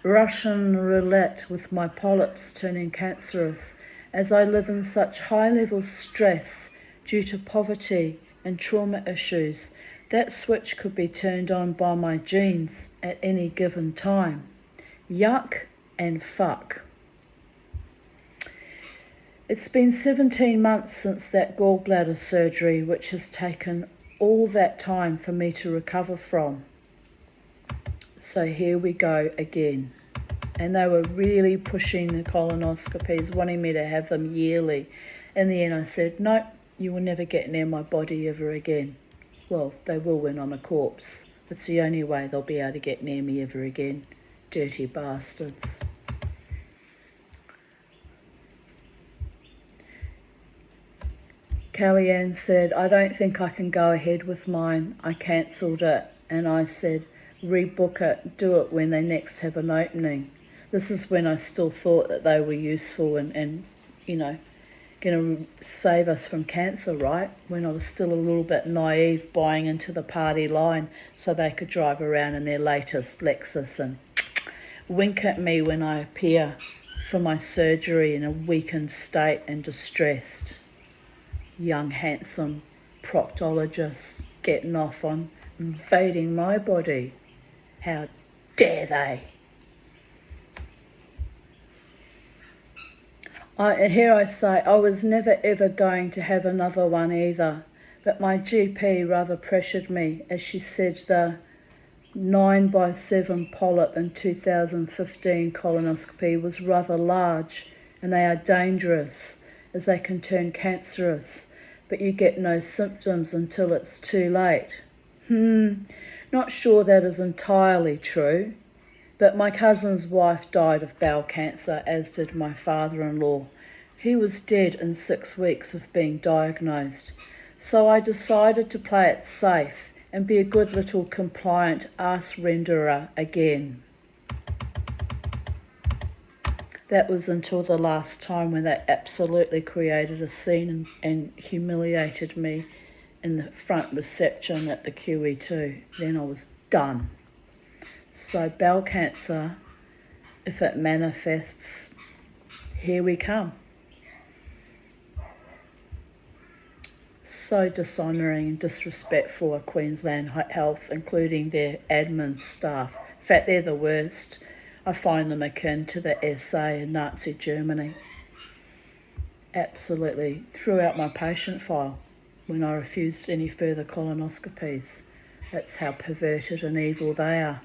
Russian roulette with my polyps turning cancerous as I live in such high-level stress due to poverty and trauma issues. That switch could be turned on by my genes at any given time. Yuck and fuck. It's been 17 months since that gallbladder surgery, which has taken all that time for me to recover from. So here we go again. And they were really pushing the colonoscopies, wanting me to have them yearly. In the end I said, "Nope, you will never get near my body ever again." Well, they will when I'm a corpse. It's the only way they'll be able to get near me ever again. Dirty bastards. Kellyanne said, "I don't think I can go ahead with mine. I cancelled it." And I said, "Rebook it, do it when they next have an opening." This is when I still thought that they were useful and going to save us from cancer, right? When I was still a little bit naive, buying into the party line so they could drive around in their latest Lexus and wink at me when I appear for my surgery in a weakened state and distressed. Young, handsome proctologists getting off on invading my body. How dare they? Here I say, I was never ever going to have another one either, but my GP rather pressured me as she said the 9/7 polyp in 2015 colonoscopy was rather large and they are dangerous as they can turn cancerous, but you get no symptoms until it's too late. Not sure that is entirely true. But my cousin's wife died of bowel cancer, as did my father-in-law. He was dead in 6 weeks of being diagnosed. So I decided to play it safe and be a good little compliant ass renderer again. That was until the last time when they absolutely created a scene and humiliated me in the front reception at the QE2. Then I was done. So bowel cancer, if it manifests, here we come. So dishonouring and disrespectful of Queensland Health, including their admin staff. In fact, they're the worst. I find them akin to the SA in Nazi Germany. Absolutely threw out my patient file when I refused any further colonoscopies. That's how perverted and evil they are.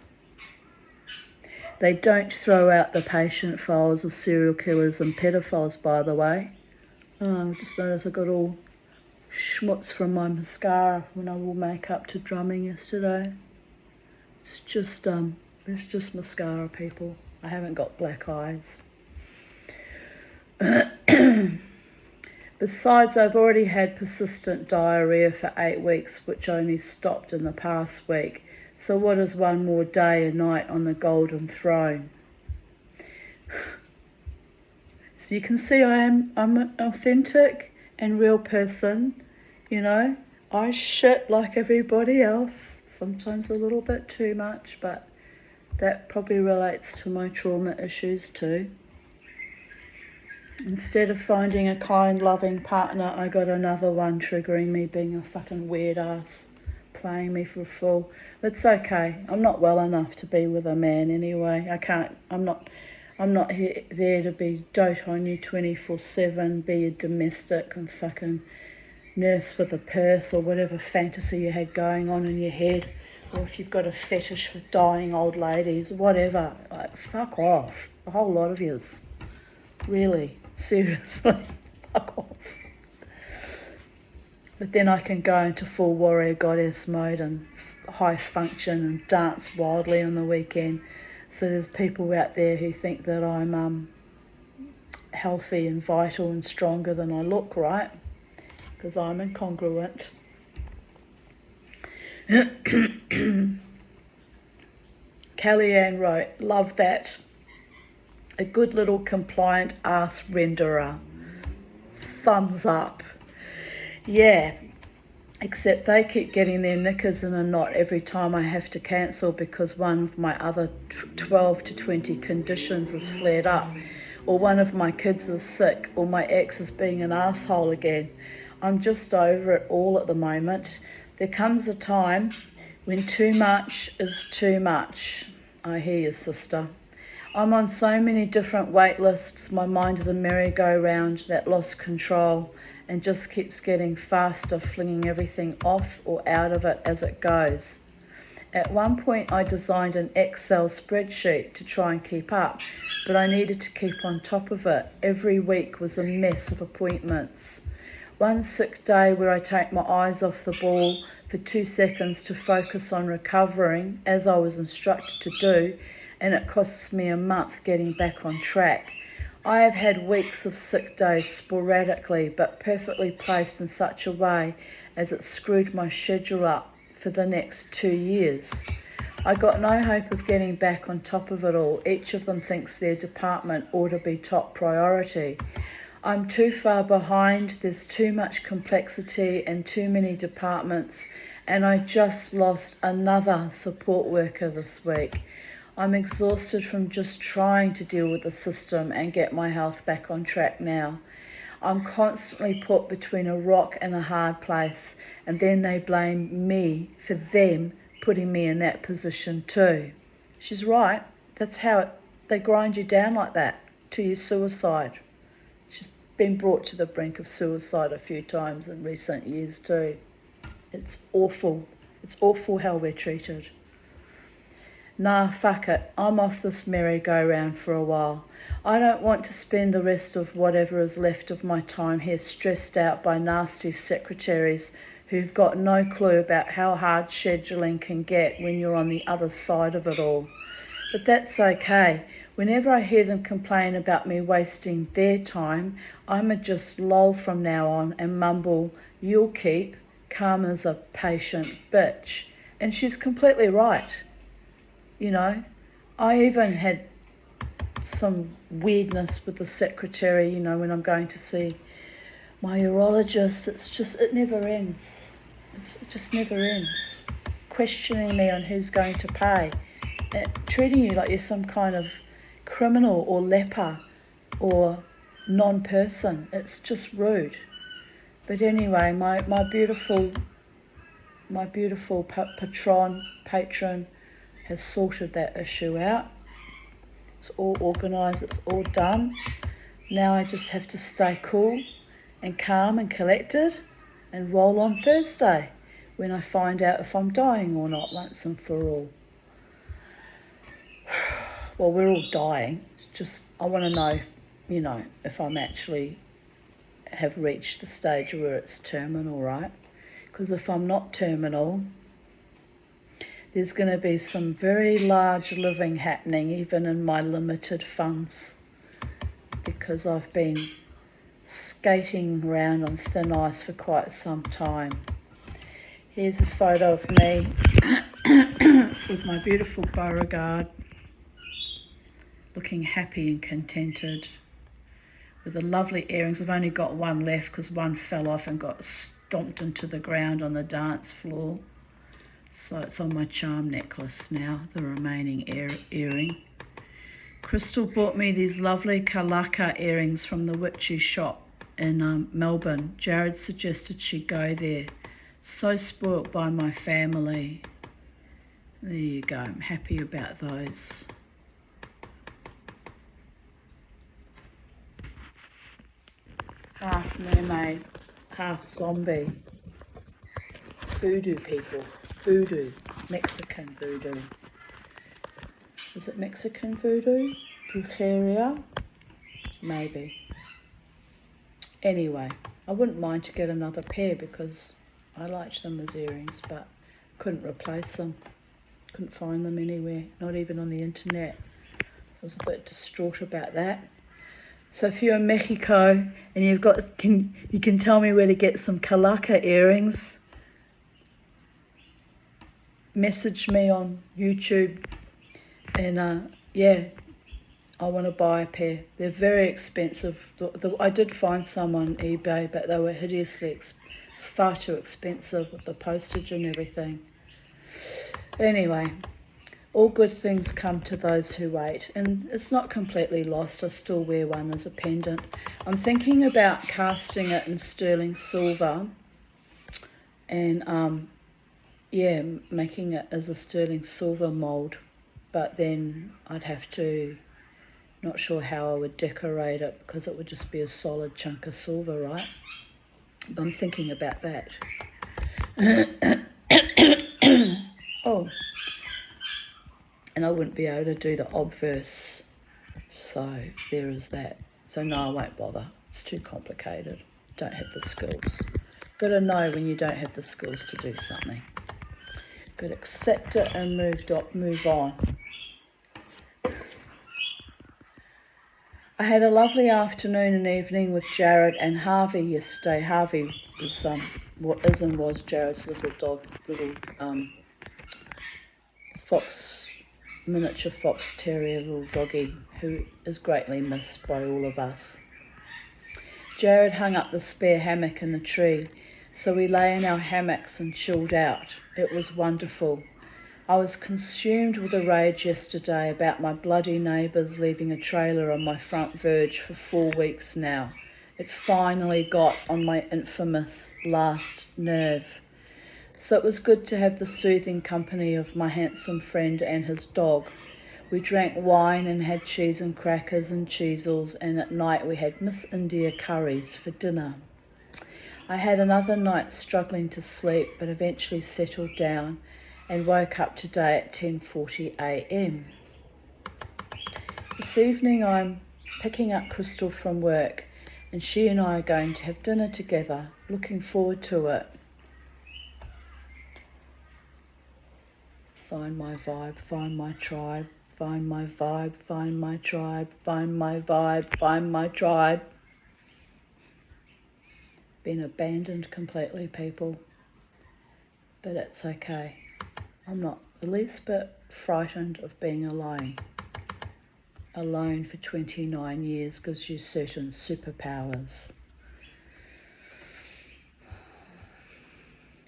They don't throw out the patient files of serial killers and pedophiles, by the way. I just noticed I got all schmutz from my mascara when I wore makeup to drumming yesterday. It's just mascara, people. I haven't got black eyes. Besides, I've already had persistent diarrhea for 8 weeks, which only stopped in the past week. So what is one more day and night on the golden throne? So you can see I'm an authentic and real person, you know. I shit like everybody else, sometimes a little bit too much, but that probably relates to my trauma issues too. Instead of finding a kind, loving partner, I got another one triggering me, being a fucking weird ass, playing me for a fool. It's okay. I'm not well enough to be with a man anyway. I'm not there to be dote on you 24/7, be a domestic and fucking nurse with a purse or whatever fantasy you had going on in your head. Or if you've got a fetish for dying old ladies, whatever. Like, fuck off. A whole lot of yous. Really. Seriously, fuck off. But then I can go into full warrior goddess mode and high function and dance wildly on the weekend. So there's people out there who think that I'm healthy and vital and stronger than I look, right? Because I'm incongruent. Kellyanne wrote, love that. A good little compliant ass renderer. Thumbs up. Yeah, except they keep getting their knickers in a knot every time I have to cancel because one of my other 12 to 20 conditions has flared up, or one of my kids is sick, or my ex is being an asshole again. I'm just over it all at the moment. There comes a time when too much is too much. I hear you, sister. I'm on so many different wait lists. My mind is a merry-go-round that lost control and just keeps getting faster, flinging everything off or out of it as it goes. At one point, I designed an Excel spreadsheet to try and keep up, but I needed to keep on top of it. Every week was a mess of appointments. One sick day where I take my eyes off the ball for 2 seconds to focus on recovering, as I was instructed to do, and it costs me a month getting back on track. I have had weeks of sick days sporadically, but perfectly placed in such a way as it screwed my schedule up for the next 2 years. I got no hope of getting back on top of it all. Each of them thinks their department ought to be top priority. I'm too far behind, there's too much complexity and too many departments, and I just lost another support worker this week. I'm exhausted from just trying to deal with the system and get my health back on track now. I'm constantly put between a rock and a hard place, and then they blame me for them putting me in that position too. She's right. That's how they grind you down like that to your suicide. She's been brought to the brink of suicide a few times in recent years too. It's awful. It's awful how we're treated. Nah, fuck it. I'm off this merry-go-round for a while. I don't want to spend the rest of whatever is left of my time here stressed out by nasty secretaries who've got no clue about how hard scheduling can get when you're on the other side of it all. But that's okay. Whenever I hear them complain about me wasting their time, I'ma just loll from now on and mumble, you'll keep, Karma's a patient bitch. And she's completely right. You know, I even had some weirdness with the secretary, you know, when I'm going to see my urologist. It never ends. It just never ends. Questioning me on who's going to pay. Treating you like you're some kind of criminal or leper or non-person. It's just rude. But anyway, my beautiful patron has sorted that issue out. It's all organised, it's all done. Now I just have to stay cool and calm and collected and roll on Thursday when I find out if I'm dying or not once and for all. Well, we're all dying. It's just, I want to know, if I'm actually have reached the stage where it's terminal, right? Because if I'm not terminal, there's going to be some very large living happening even in my limited funds, because I've been skating around on thin ice for quite some time. Here's a photo of me with my beautiful Beauregard, looking happy and contented, with the lovely earrings. I've only got one left because one fell off and got stomped into the ground on the dance floor. So it's on my charm necklace now, the remaining earring. Crystal bought me these lovely Kalaka earrings from the witchy shop in Melbourne. Jared suggested she go there. So spoilt by my family. There you go, I'm happy about those. Half mermaid, half zombie. Voodoo people. Voodoo. Mexican voodoo. Is it Mexican voodoo? Brujeria? Maybe. Anyway, I wouldn't mind to get another pair because I liked them as earrings, but couldn't replace them. Couldn't find them anywhere, not even on the internet. I was a bit distraught about that. So if you're in Mexico and you can tell me where to get some Kalaka earrings, message me on YouTube, and I want to buy a pair. They're very expensive. I did find some on eBay, but they were hideously far too expensive with the postage and everything. Anyway, all good things come to those who wait, and it's not completely lost. I still wear one as a pendant. I'm thinking about casting it in sterling silver and making it as a sterling silver mould, but then I'd have to, not sure how I would decorate it because it would just be a solid chunk of silver, right? But I'm thinking about that. Oh, and I wouldn't be able to do the obverse, so there is that. So no, I won't bother. It's too complicated. Don't have the skills. Got to know when you don't have the skills to do something. Got to accept it and move on. I had a lovely afternoon and evening with Jared and Harvey yesterday. Harvey is was Jared's little miniature fox terrier little doggy who is greatly missed by all of us. Jared hung up the spare hammock in the tree, so we lay in our hammocks and chilled out. It was wonderful. I was consumed with a rage yesterday about my bloody neighbours leaving a trailer on my front verge for 4 weeks now. It finally got on my infamous last nerve. So it was good to have the soothing company of my handsome friend and his dog. We drank wine and had cheese and crackers and cheesels, and at night we had Miss India curries for dinner. I had another night struggling to sleep, but eventually settled down and woke up today at 10:40 a.m. This evening I'm picking up Crystal from work, and she and I are going to have dinner together. Looking forward to it. Find my vibe, find my tribe, find my vibe, find my tribe, find my vibe, find my tribe. Been abandoned completely, people. But it's okay. I'm not the least bit frightened of being alone. Alone for 29 years gives you certain superpowers.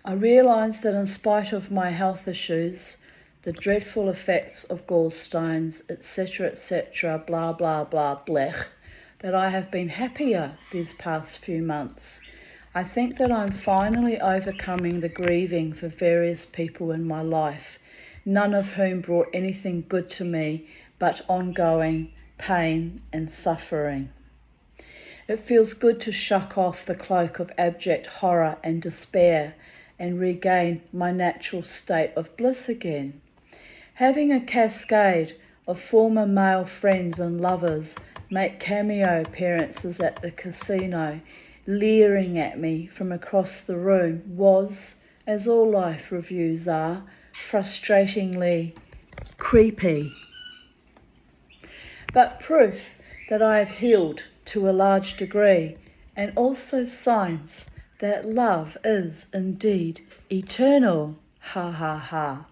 I realise that in spite of my health issues, the dreadful effects of gallstones, etc., blah, blah, blah, blech, that I have been happier these past few months. I think that I'm finally overcoming the grieving for various people in my life, none of whom brought anything good to me but ongoing pain and suffering. It feels good to shuck off the cloak of abject horror and despair and regain my natural state of bliss again. Having a cascade of former male friends and lovers make cameo appearances at the casino, leering at me from across the room was, as all life reviews are, frustratingly creepy. But proof that I have healed to a large degree, and also signs that love is indeed eternal. Ha ha ha.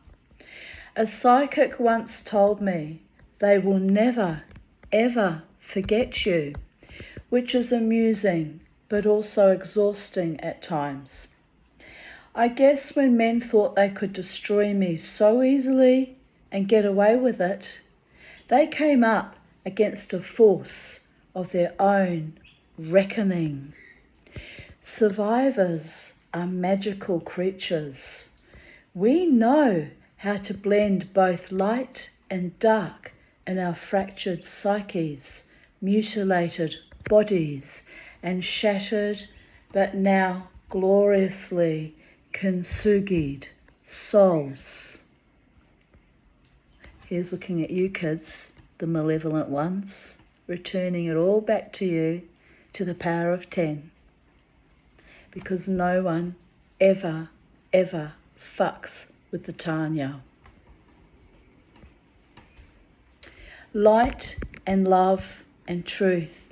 A psychic once told me they will never, ever forget you, which is amusing but also exhausting at times. I guess when men thought they could destroy me so easily and get away with it, they came up against a force of their own reckoning. Survivors are magical creatures. We know how to blend both light and dark in our fractured psyches, mutilated bodies, and shattered but now gloriously kintsugi'd souls. Here's looking at you kids, the malevolent ones, returning it all back to you to the power of 10. Because no one ever, ever fucks with the Tanya. Light and love and truth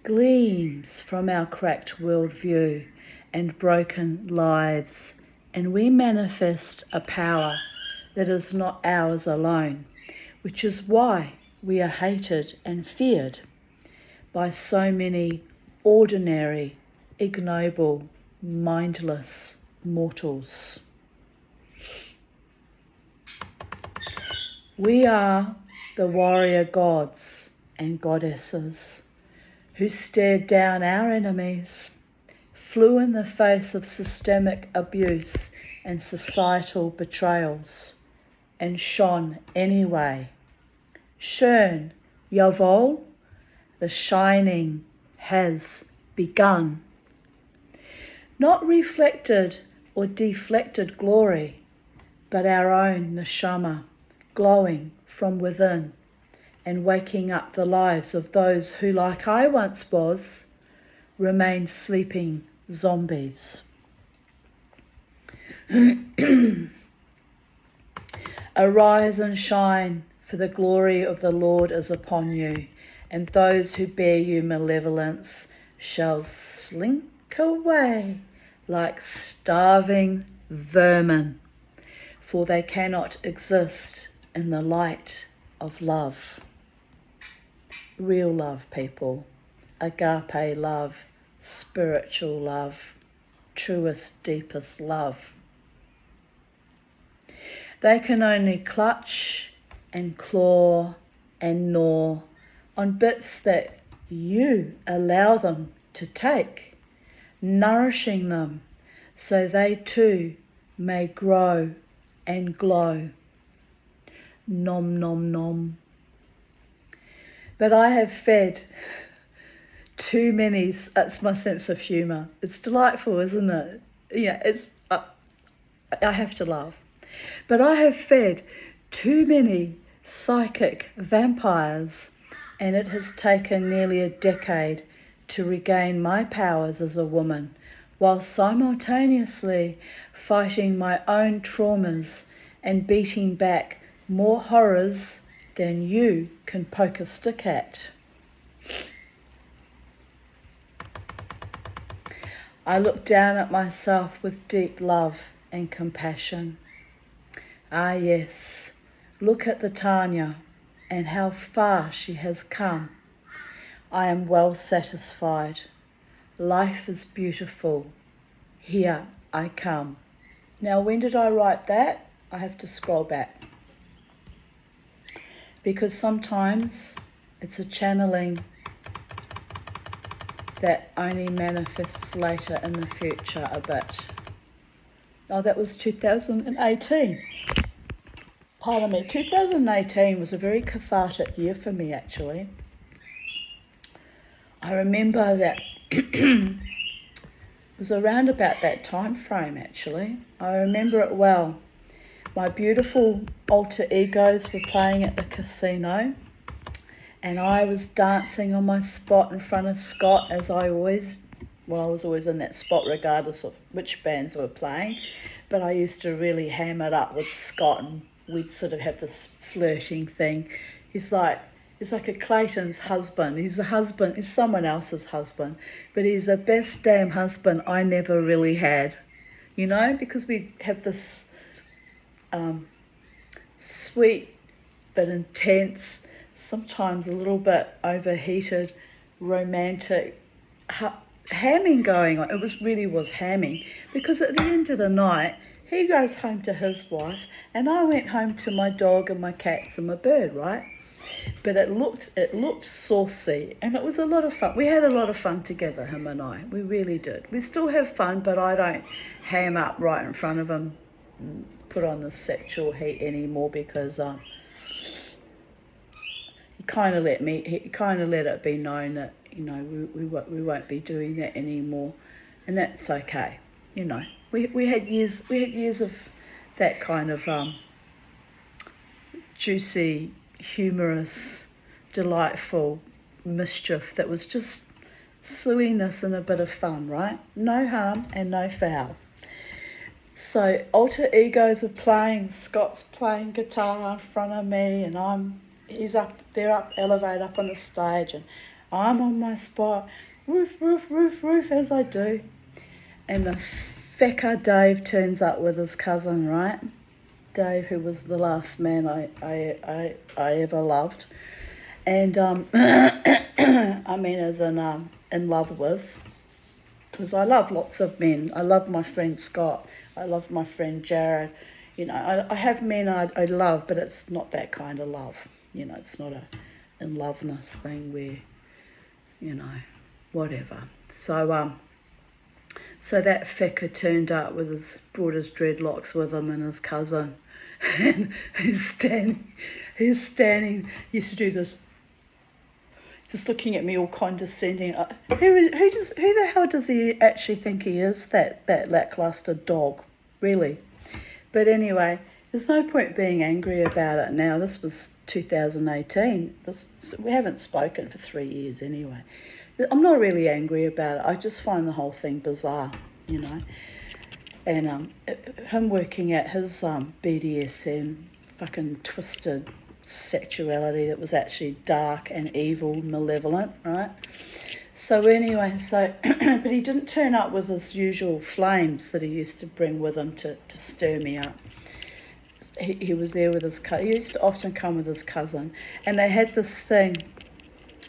gleams from our cracked worldview and broken lives, and we manifest a power that is not ours alone, which is why we are hated and feared by so many ordinary, ignoble, mindless mortals. We are the warrior gods and goddesses who stared down our enemies, flew in the face of systemic abuse and societal betrayals, and shone anyway. Schön, jawohl, the shining has begun. Not reflected or deflected glory, but our own neshama, glowing from within and waking up the lives of those who, like I once was, remain sleeping zombies. Arise and shine, for the glory of the Lord is upon you, and those who bear you malevolence shall slink away like starving vermin, for they cannot exist in the light of love. Real love, people. Agape love, spiritual love, truest, deepest love. They can only clutch and claw and gnaw on bits that you allow them to take, nourishing them so they too may grow and glow. Nom, nom, nom. But I have fed too many, it's my sense of humour. It's delightful, isn't it? Yeah, I have to laugh. But I have fed too many psychic vampires, and it has taken nearly a decade to regain my powers as a woman, while simultaneously fighting my own traumas and beating back more horrors than you can poke a stick at. I look down at myself with deep love and compassion. Ah yes, look at the Tanya and how far she has come. I am well satisfied. Life is beautiful. Here I come. Now, when did I write that? I have to scroll back. Because sometimes it's a channeling that only manifests later in the future a bit. Oh, that was 2018. Pardon me, 2018 was a very cathartic year for me, actually. I remember that it was around about that time frame, actually. I remember it well. My beautiful alter egos were playing at the casino, and I was dancing on my spot in front of Scott, as I was always in that spot regardless of which bands were playing, but I used to really ham it up with Scott, and we'd sort of have this flirting thing. He's like a Clayton's husband. He's someone else's husband, but he's the best damn husband I never really had, because we have this sweet but intense, sometimes a little bit overheated, romantic hamming going on. It was hamming, because at the end of the night, he goes home to his wife, and I went home to my dog and my cats and my bird, right? But it looked saucy, and it was a lot of fun. We had a lot of fun together, him and I. We really did. We still have fun, but I don't ham up right in front of him, and put on the sexual heat anymore, because he kind of let it be known that we won't be doing that anymore, and that's okay. We had years of that kind of juicy, humorous, delightful mischief that was just silliness and a bit of fun, right? No harm and no foul. So alter egos are playing. Scott's playing guitar in front of me, and elevate up on the stage, and I'm on my spot, roof, roof, roof, roof, as I do. And the fecker Dave turns up with his cousin, right? Dave, who was the last man I ever loved, and I mean as in love with, because I love lots of men. I love my friend Scott. I love my friend Jared. I have men I love, but it's not that kind of love. It's not a in loveness thing where, whatever. So that fecker turned up brought his dreadlocks with him and his cousin, and he's standing, he used to do this, just looking at me all condescending. Who the hell does he actually think he is, that lackluster dog, really? But anyway, there's no point being angry about it now. This was 2018. We haven't spoken for 3 years anyway. I'm not really angry about it. I just find the whole thing bizarre, And him working at his BDSM, fucking twisted sexuality that was actually dark and evil, malevolent, right? So anyway, but he didn't turn up with his usual flames that he used to bring with him to stir me up. He was there with his cousin. He used to often come with his cousin, and they had this thing,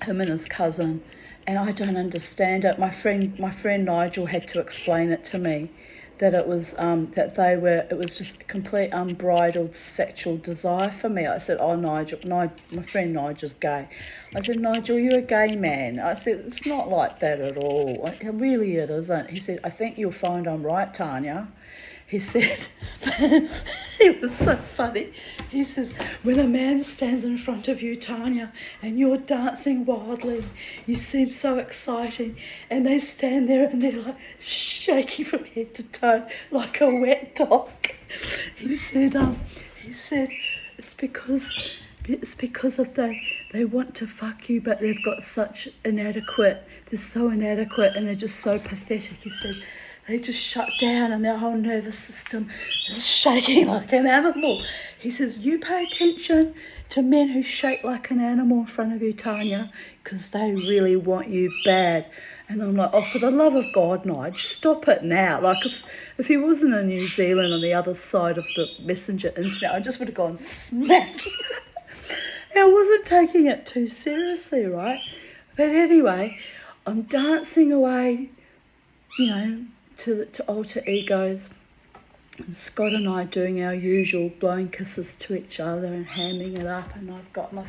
him and his cousin, and I don't understand it. My friend Nigel had to explain it to me, that it was it was just a complete unbridled sexual desire for me. I said, oh, Nigel, my friend Nigel's gay. I said, Nigel, you're a gay man. I said, it's not like that at all. Really, it isn't. He said, I think you'll find I'm right, Tanya. He said, it was so funny. He says, when a man stands in front of you, Tanya, and you're dancing wildly, you seem so exciting, and they stand there and they're like shaking from head to toe like a wet dog. He said, it's because of they want to fuck you, but they've got they're so inadequate, and they're just so pathetic. He said, they just shut down and their whole nervous system is shaking like an animal. He says, you pay attention to men who shake like an animal in front of you, Tanya, because they really want you bad. And I'm like, oh, for the love of God, Nige, stop it now. Like, if he wasn't in New Zealand on the other side of the messenger internet, I just would have gone smack. I wasn't taking it too seriously, right? But anyway, I'm dancing away, to alter egos, and Scott and I doing our usual blowing kisses to each other and hamming it up, and I've got my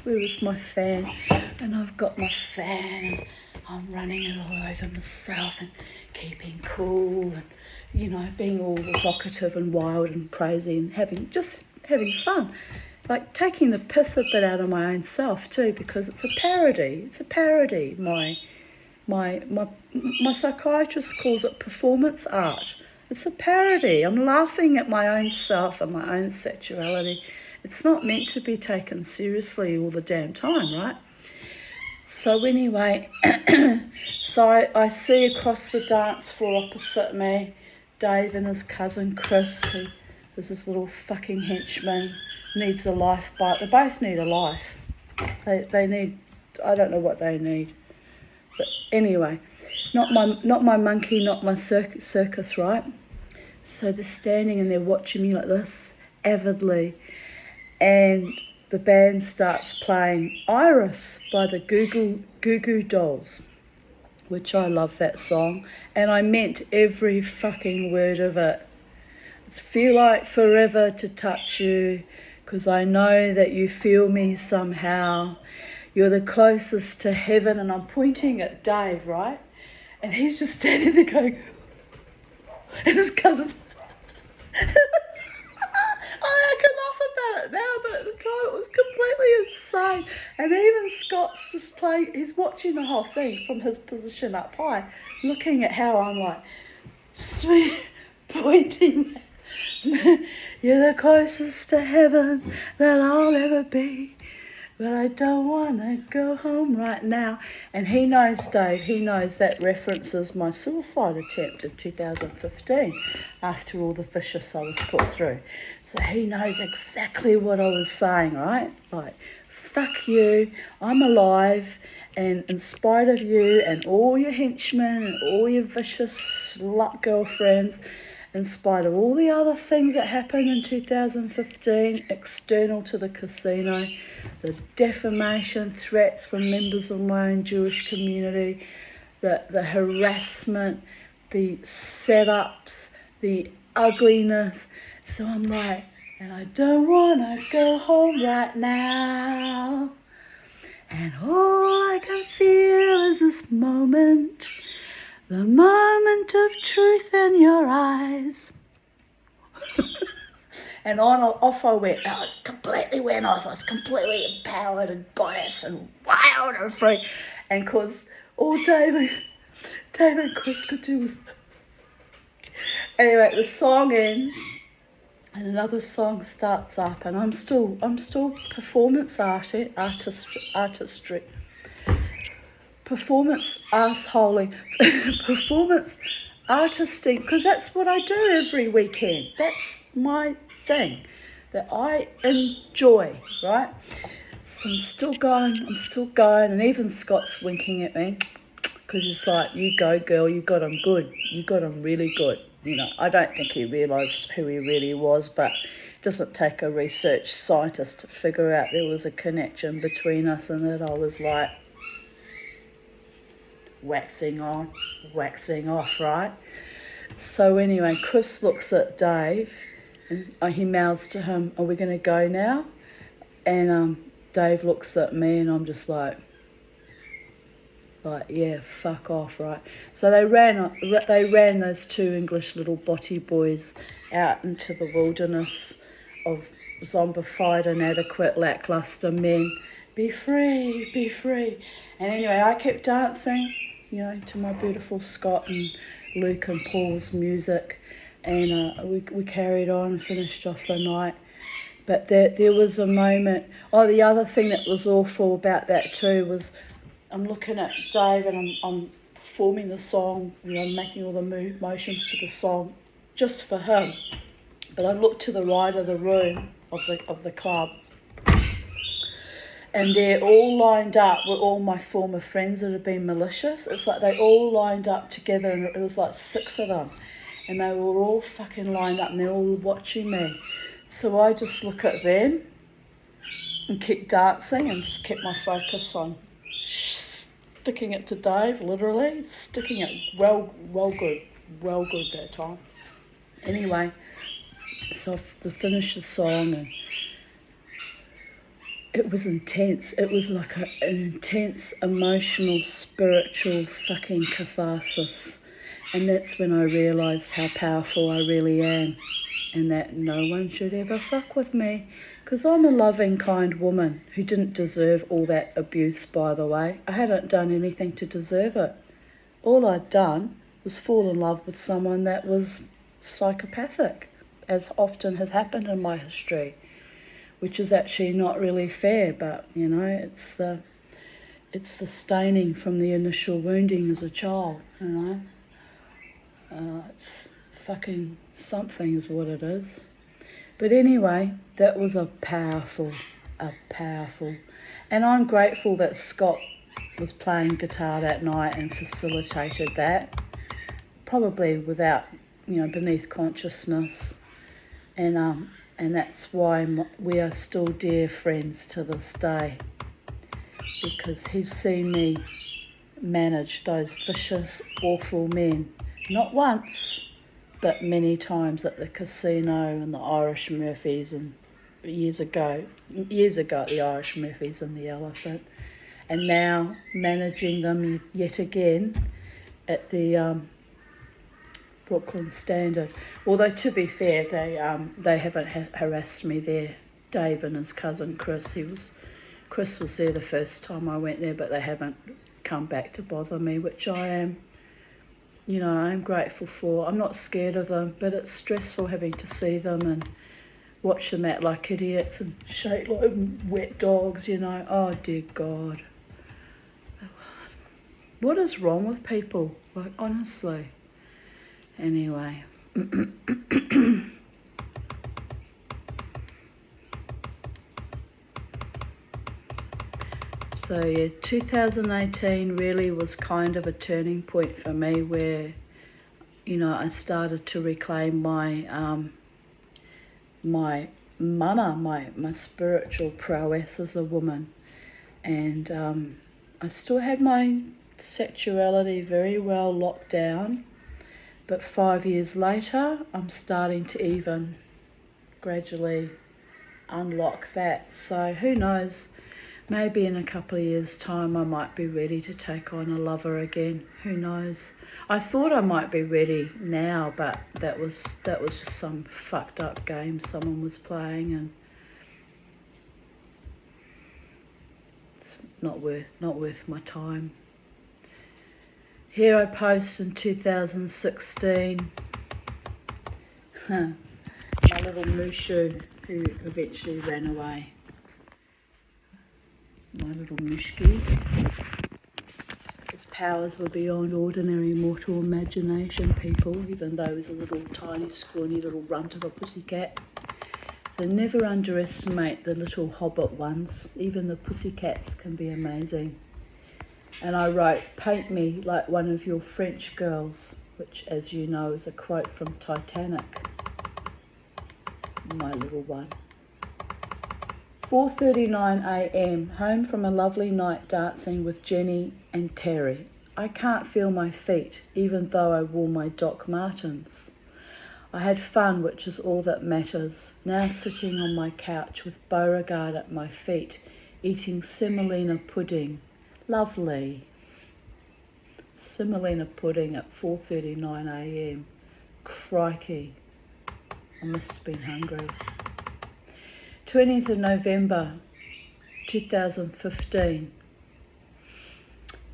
Where was my fan? And I've got my fan and I'm running it all over myself and keeping cool and, you know, being all evocative and wild and crazy and having fun. Like taking the piss a bit out of my own self too, because it's a parody. It's a parody. My psychiatrist calls it performance art. It's a parody. I'm laughing at my own self and my own sexuality. It's not meant to be taken seriously all the damn time, right? So anyway, I see across the dance floor opposite me, Dave and his cousin Chris, who is this little fucking henchman, needs a life bite. They both need a life. They need, I don't know what they need. But anyway, not my monkey, not my circus, right? So they're standing and they're watching me like this, avidly. And the band starts playing Iris by the Goo Goo Dolls, which I love that song. And I meant every fucking word of it. It's feel like forever to touch you, 'cause I know that you feel me somehow. You're the closest to heaven. And I'm pointing at Dave, right? And he's just standing there going, and his cousin's... I can laugh about it now, but at the time it was completely insane. And even Scott's just playing, he's watching the whole thing from his position up high, looking at how I'm like, sweet, pointing. You're the closest to heaven that I'll ever be. But I don't want to go home right now. And he knows, Dave, he knows that references my suicide attempt in 2015 after all the vicious I was put through. So he knows exactly what I was saying, right? Like, fuck you, I'm alive, and in spite of you and all your henchmen and all your vicious slut girlfriends, in spite of all the other things that happened in 2015 external to the casino, the defamation, threats from members of my own Jewish community, the harassment, the setups, the ugliness. So I'm like, and I don't want to go home right now. And all I can feel is this moment, the moment of truth in your eyes. And off I went. I was completely went off. I was completely empowered and goddess and wild and free. And because all David and Chris could do was... Anyway, the song ends and another song starts up, and I'm still performance artistry. Performance assholing. Performance artisting, because that's what I do every weekend. That's my thing that I enjoy, right? So I'm still going, and even Scott's winking at me because he's like, you go girl, you got him good, you got him really good. You know, I don't think he realised who he really was, but it doesn't take a research scientist to figure out there was a connection between us, and that I was like waxing on, waxing off, right? So anyway, Chris looks at Dave and he mouths to him, are we going to go now? And Dave looks at me and I'm just like, yeah, fuck off, right? So they ran those two English little botty boys out into the wilderness of zombified, inadequate, lackluster men. Be free, be free. And anyway, I kept dancing, you know, to my beautiful Scott and Luke and Paul's music, and we carried on and finished off the night. But there was a moment. Oh, the other thing that was awful about that too was I'm looking at Dave and I'm performing the song, you know, making all the motions to the song just for him. But I looked to the right of the room of the club, and they're all lined up with all my former friends that have been malicious. It's like they all lined up together, and it was like 6 of them, and they were all fucking lined up and they're all watching me. So I just look at them and keep dancing and just kept my focus on sticking it to Dave, literally sticking it well good that time. Anyway, so I finished the song, and it was intense. It was like an intense emotional, spiritual fucking catharsis. And that's when I realised how powerful I really am, and that no one should ever fuck with me, because I'm a loving, kind woman who didn't deserve all that abuse, by the way. I hadn't done anything to deserve it. All I'd done was fall in love with someone that was psychopathic, as often has happened in my history, which is actually not really fair, but, you know, it's the staining from the initial wounding as a child, you know. It's fucking something is what it is. But anyway, that was a powerful, and I'm grateful that Scott was playing guitar that night and facilitated that, probably without, you know, beneath consciousness, and that's why we are still dear friends to this day, because he's seen me manage those vicious, awful men, not once, but many times at the casino and the Irish Murphys, and years ago at the Irish Murphys and the Elephant, and now managing them yet again at the Brooklyn Standard. Although, to be fair, they haven't harassed me there. Dave and his cousin Chris was there the first time I went there, but they haven't come back to bother me, which I am, you know, I'm grateful for. I'm not scared of them, but it's stressful having to see them and watch them act like idiots and shake like wet dogs, you know. Oh, dear God. What is wrong with people? Like, honestly. Anyway. So yeah, 2018 really was kind of a turning point for me, where, you know, I started to reclaim my my mana, my spiritual prowess as a woman, and I still had my sexuality very well locked down, but 5 years later I'm starting to even gradually unlock that. So who knows, maybe in a couple of years' time I might be ready to take on a lover again. Who knows? I thought I might be ready now, but that was just some fucked up game someone was playing, and it's not worth my time. Here I post in 2016 my little Mushu who eventually ran away. My little Mushki. His powers were beyond ordinary mortal imagination, people, even though he was a little tiny, scrawny little runt of a pussycat. So never underestimate the little hobbit ones. Even the pussycats can be amazing. And I wrote, "Paint me like one of your French girls," which, as you know, is a quote from Titanic. My little one. 4:39 a.m, home from a lovely night dancing with Jenny and Terry. I can't feel my feet, even though I wore my Doc Martens. I had fun, which is all that matters. Now sitting on my couch with Beauregard at my feet, eating semolina pudding. Lovely. Semolina pudding at 4:39 a.m. Crikey. I must have been hungry. 20th of November 2015.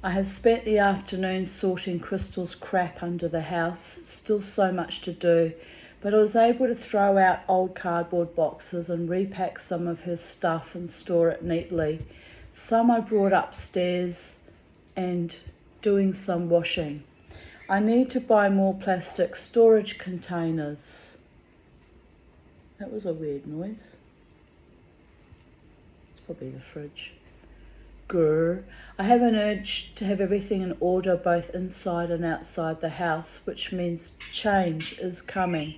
I have spent the afternoon sorting Crystal's crap under the house. Still so much to do, but I was able to throw out old cardboard boxes and repack some of her stuff and store it neatly. Some I brought upstairs and doing some washing. I need to buy more plastic storage containers. That was a weird noise. It's probably the fridge. Grr. I have an urge to have everything in order both inside and outside the house, which means change is coming.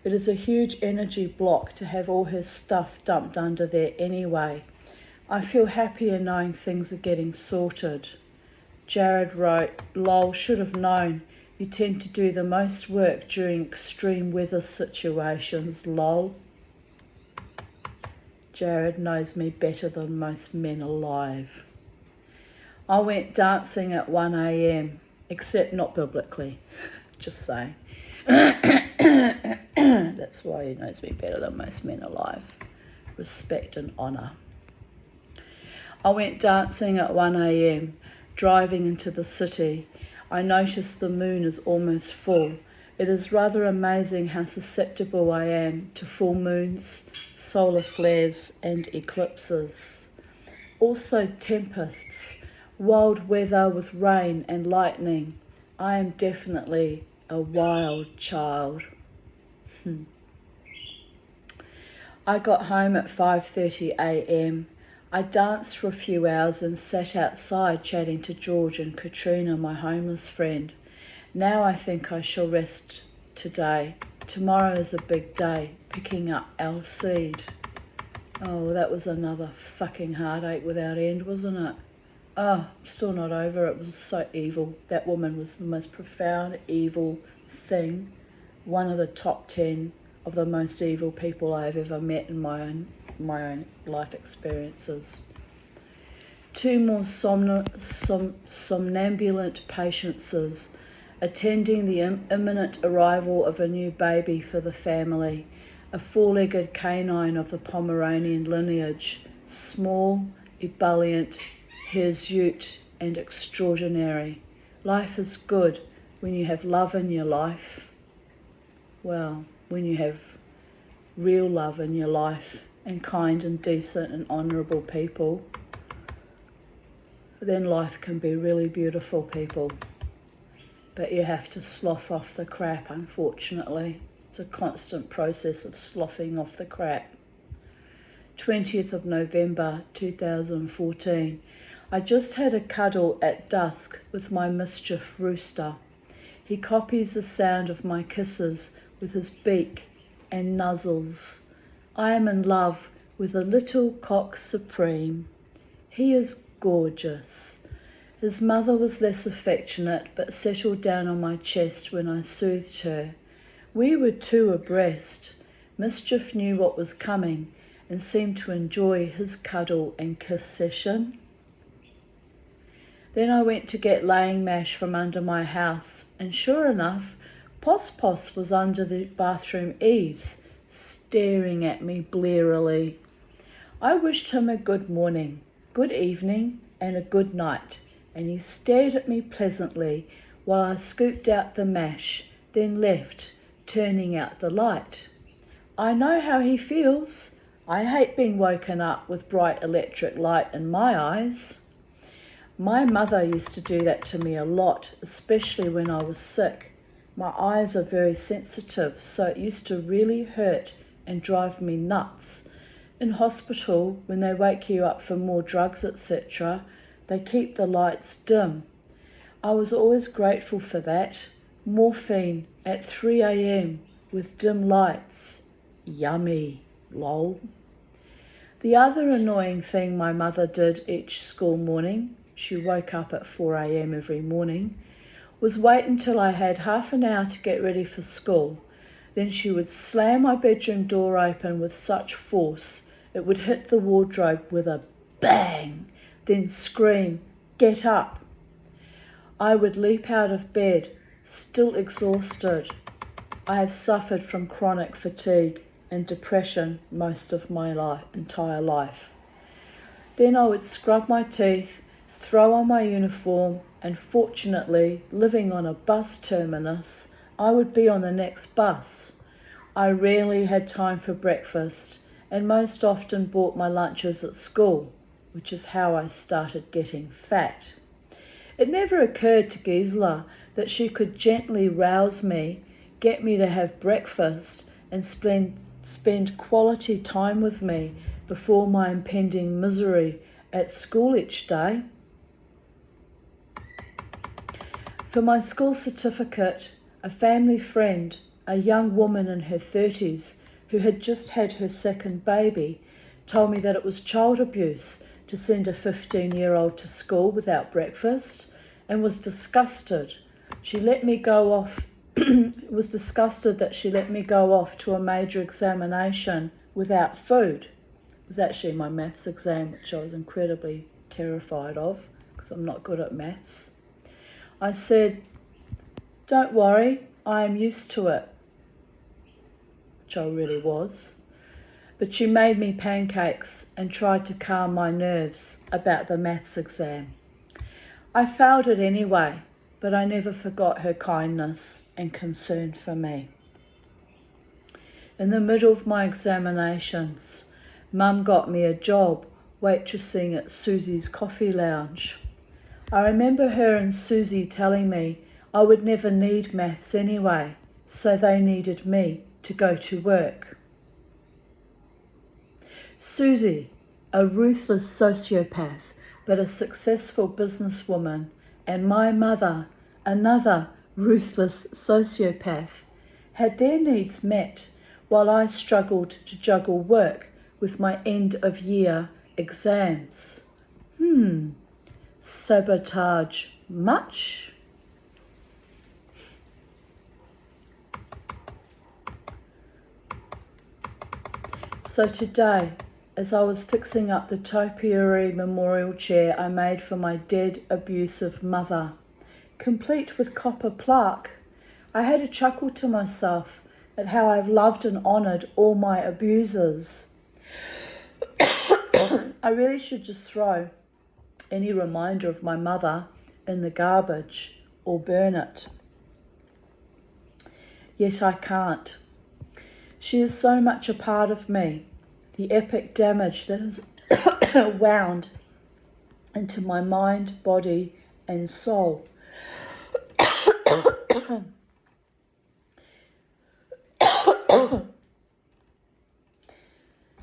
It is a huge energy block to have all her stuff dumped under there anyway. I feel happier knowing things are getting sorted. Jared wrote, "Lol, should have known. You tend to do the most work during extreme weather situations, lol." Jared knows me better than most men alive. I went dancing at 1 a.m, except not biblically, just saying. That's why he knows me better than most men alive. Respect and honour. I went dancing at 1 a.m, driving into the city. I noticed the moon is almost full. It is rather amazing how susceptible I am to full moons, solar flares and eclipses. Also tempests, wild weather with rain and lightning. I am definitely a wild child. I got home at 5:30 a.m. I danced for a few hours and sat outside chatting to George and Katrina, my homeless friend. Now I think I shall rest today. Tomorrow is a big day, picking up our seed. Oh, that was another fucking heartache without end, wasn't it? Oh, I'm still not over it. It was so evil. That woman was the most profound, evil thing. One of the top 10 of the most evil people I have ever met in my own life experiences. 2 more somnambulant patiences, attending the imminent arrival of a new baby for the family, a 4-legged canine of the Pomeranian lineage, small, ebullient, hirsute and extraordinary. Life is good when you have love in your life. Well, when you have real love in your life and kind and decent and honourable people, then life can be really beautiful, people. But you have to slough off the crap, unfortunately. It's a constant process of sloughing off the crap. 20th of November 2014. I just had a cuddle at dusk with my mischief rooster. He copies the sound of my kisses with his beak and nuzzles. I am in love with a little cock supreme. He is gorgeous. His mother was less affectionate, but settled down on my chest when I soothed her. We were 2 abreast. Mischief knew what was coming and seemed to enjoy his cuddle and kiss session. Then I went to get laying mash from under my house, and sure enough, Pos was under the bathroom eaves, staring at me blearily. I wished him a good morning, good evening, and a good night, and he stared at me pleasantly while I scooped out the mash, then left, turning out the light. I know how he feels. I hate being woken up with bright electric light in my eyes. My mother used to do that to me a lot, especially when I was sick. My eyes are very sensitive, so it used to really hurt and drive me nuts. In hospital, when they wake you up for more drugs, etc., they keep the lights dim. I was always grateful for that. Morphine at 3 a.m. with dim lights. Yummy, lol. The other annoying thing my mother did each school morning, she woke up at 4 a.m. every morning, was wait until I had half an hour to get ready for school. Then she would slam my bedroom door open with such force it would hit the wardrobe with a bang, then scream, "Get up!" I would leap out of bed, still exhausted. I have suffered from chronic fatigue and depression most of my entire life. Then I would scrub my teeth, throw on my uniform, and fortunately, living on a bus terminus, I would be on the next bus. I rarely had time for breakfast and most often bought my lunches at school, which is how I started getting fat. It never occurred to Gisela that she could gently rouse me, get me to have breakfast, and spend quality time with me before my impending misery at school each day. For my school certificate, a family friend, a young woman in her 30s who had just had her second baby, told me that it was child abuse to send a 15-year-old to school without breakfast and was disgusted. She let me go off was disgusted that she let me go off to a major examination without food, was actually my maths exam, which I was incredibly terrified of because I'm not good at maths. I said, "Don't worry, I am used to it," which I really was. But she made me pancakes and tried to calm my nerves about the maths exam. I failed it anyway, but I never forgot her kindness and concern for me. In the middle of my examinations, Mum got me a job waitressing at Susie's Coffee Lounge. I remember her and Susie telling me I would never need maths anyway, so they needed me to go to work. Susie, a ruthless sociopath but a successful businesswoman, and my mother, another ruthless sociopath, had their needs met while I struggled to juggle work with my end-of-year exams. Sabotage much? So today, as I was fixing up the topiary memorial chair I made for my dead abusive mother, complete with copper plaque, I had a chuckle to myself at how I've loved and honoured all my abusers. I really should just throw any reminder of my mother in the garbage or burn it. Yet I can't. She is so much a part of me, the epic damage that is wound into my mind, body, and soul.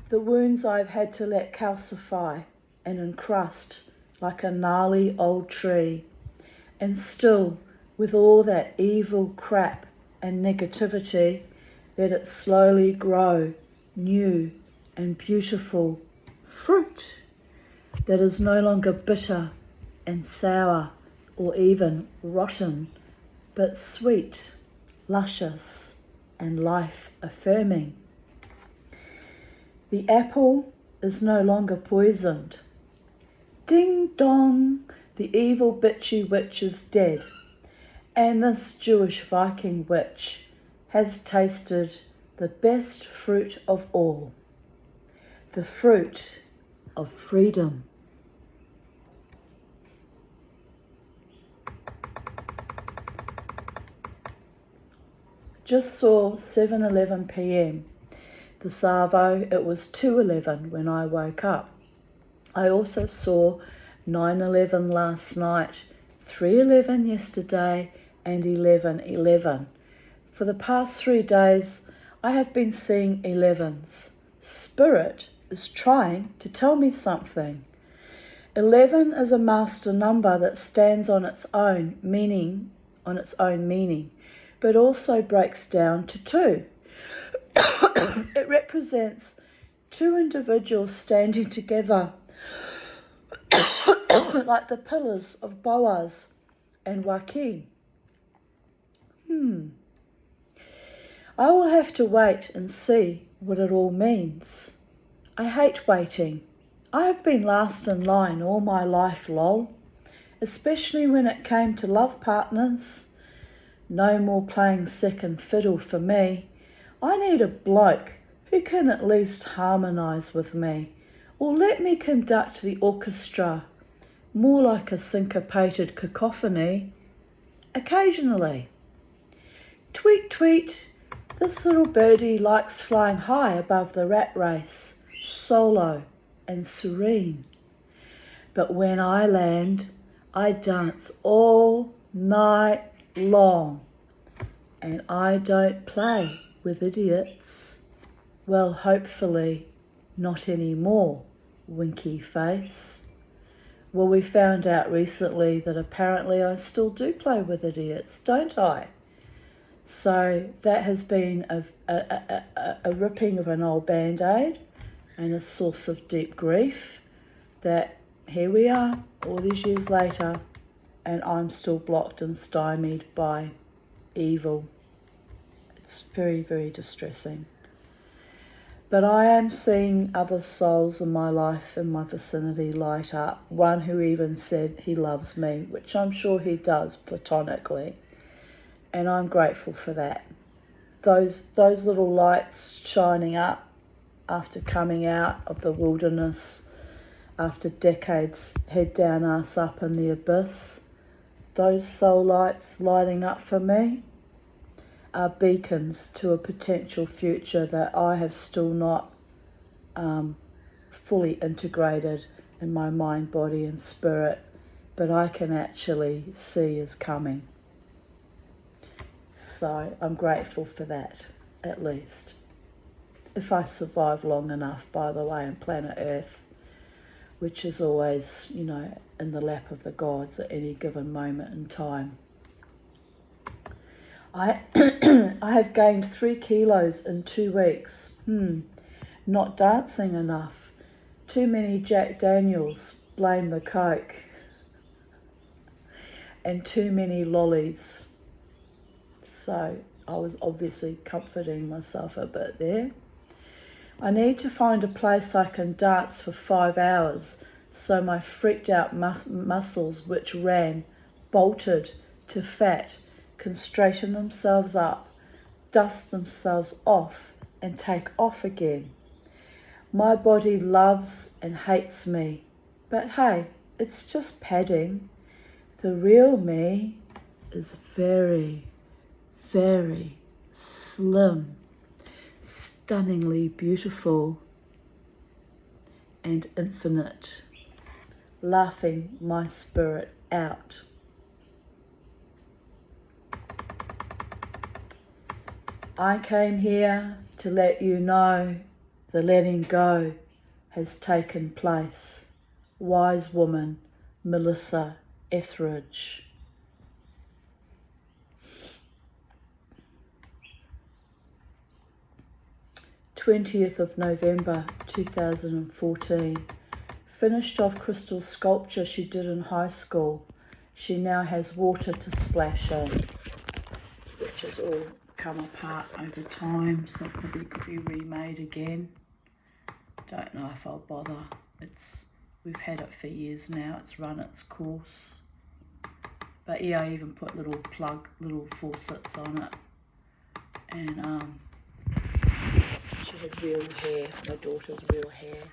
The wounds I've had to let calcify and encrust like a gnarly old tree, and still, with all that evil crap and negativity, let it slowly grow new and beautiful fruit that is no longer bitter and sour or even rotten, but sweet, luscious, and life-affirming. The apple is no longer poisoned. Ding dong, the evil bitchy witch is dead, and this Jewish Viking witch has tasted the best fruit of all, the fruit of freedom. Just saw 7:11 p.m. The Savo, it was 2:11 when I woke up. I also saw 9:11 last night, 3:11 yesterday, and 11:11. For the past 3 days, I have been seeing 11s. Spirit is trying to tell me something. 11 is a master number that stands on its own meaning, but also breaks down to 2. It represents 2 individuals standing together like the pillars of Boaz and Joachim. I will have to wait and see what it all means. I hate waiting. I have been last in line all my life, lol, especially when it came to love partners. No more playing second fiddle for me. I need a bloke who can at least harmonise with me, or let me conduct the orchestra, more like a syncopated cacophony, occasionally. Tweet, tweet, this little birdie likes flying high above the rat race, solo and serene. But when I land, I dance all night long, and I don't play with idiots. Well, hopefully not anymore, winky face. Well, we found out recently that apparently I still do play with idiots, don't I? So that has been a ripping of an old Band-Aid and a source of deep grief that here we are all these years later and I'm still blocked and stymied by evil. It's very, very distressing. But I am seeing other souls in my life, in my vicinity, light up. One who even said he loves me, which I'm sure he does platonically. And I'm grateful for that. Those little lights shining up after coming out of the wilderness, after decades head down, ass up in the abyss, those soul lights lighting up for me are beacons to a potential future that I have still not fully integrated in my mind, body and spirit, but I can actually see is coming. So I'm grateful for that, at least. If I survive long enough, by the way, on planet Earth, which is always, in the lap of the gods at any given moment in time. I I have gained 3 kilos in 2 weeks. Not dancing enough. Too many Jack Daniels, blame the Coke. And too many lollies. So I was obviously comforting myself a bit there. I need to find a place I can dance for 5 hours so my freaked out muscles which ran, bolted to fat, can straighten themselves up, dust themselves off and take off again. My body loves and hates me, but hey, it's just padding. The real me is very, very slim, stunningly beautiful and infinite, laughing my spirit out. I came here to let you know the letting go has taken place. Wise woman, Melissa Etheridge. 20th of November 2014. Finished off crystal sculpture she did in high school. She now has water to splash in, which has all come apart over time, so probably could be remade again. Don't know if I'll bother. We've had it for years now. It's run its course. But yeah, I even put little faucets on it. And she had real hair, my daughter's real hair.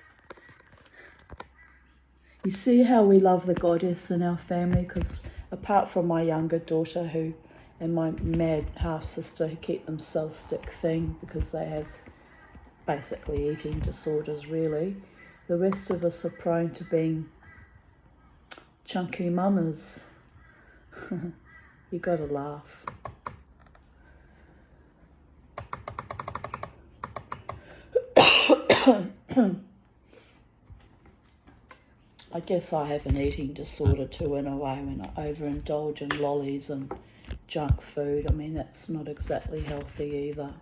You see how we love the goddess in our family, because apart from my younger daughter and my mad half-sister who keep themselves stick thin because they have basically eating disorders really, the rest of us are prone to being chunky mamas. You gotta laugh. I guess I have an eating disorder too in a way when I overindulge in lollies and junk food. I mean, that's not exactly healthy either.